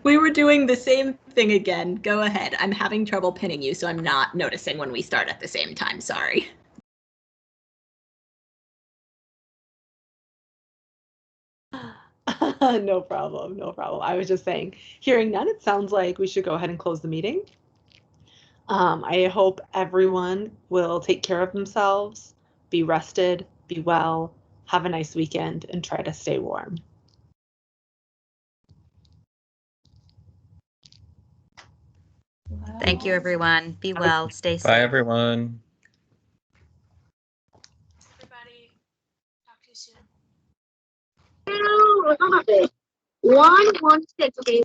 We were doing the same thing again. Go ahead. I'm having trouble pinning you, so I'm not noticing when we start at the same time. Sorry. No problem, no problem. I was just saying, hearing none, it sounds like we should go ahead and close the meeting. I hope everyone will take care of themselves, be rested, be well, have a nice weekend, and try to stay warm. Thank you, everyone. Be well, stay safe. Bye, everyone. Everybody, talk to you soon. 116.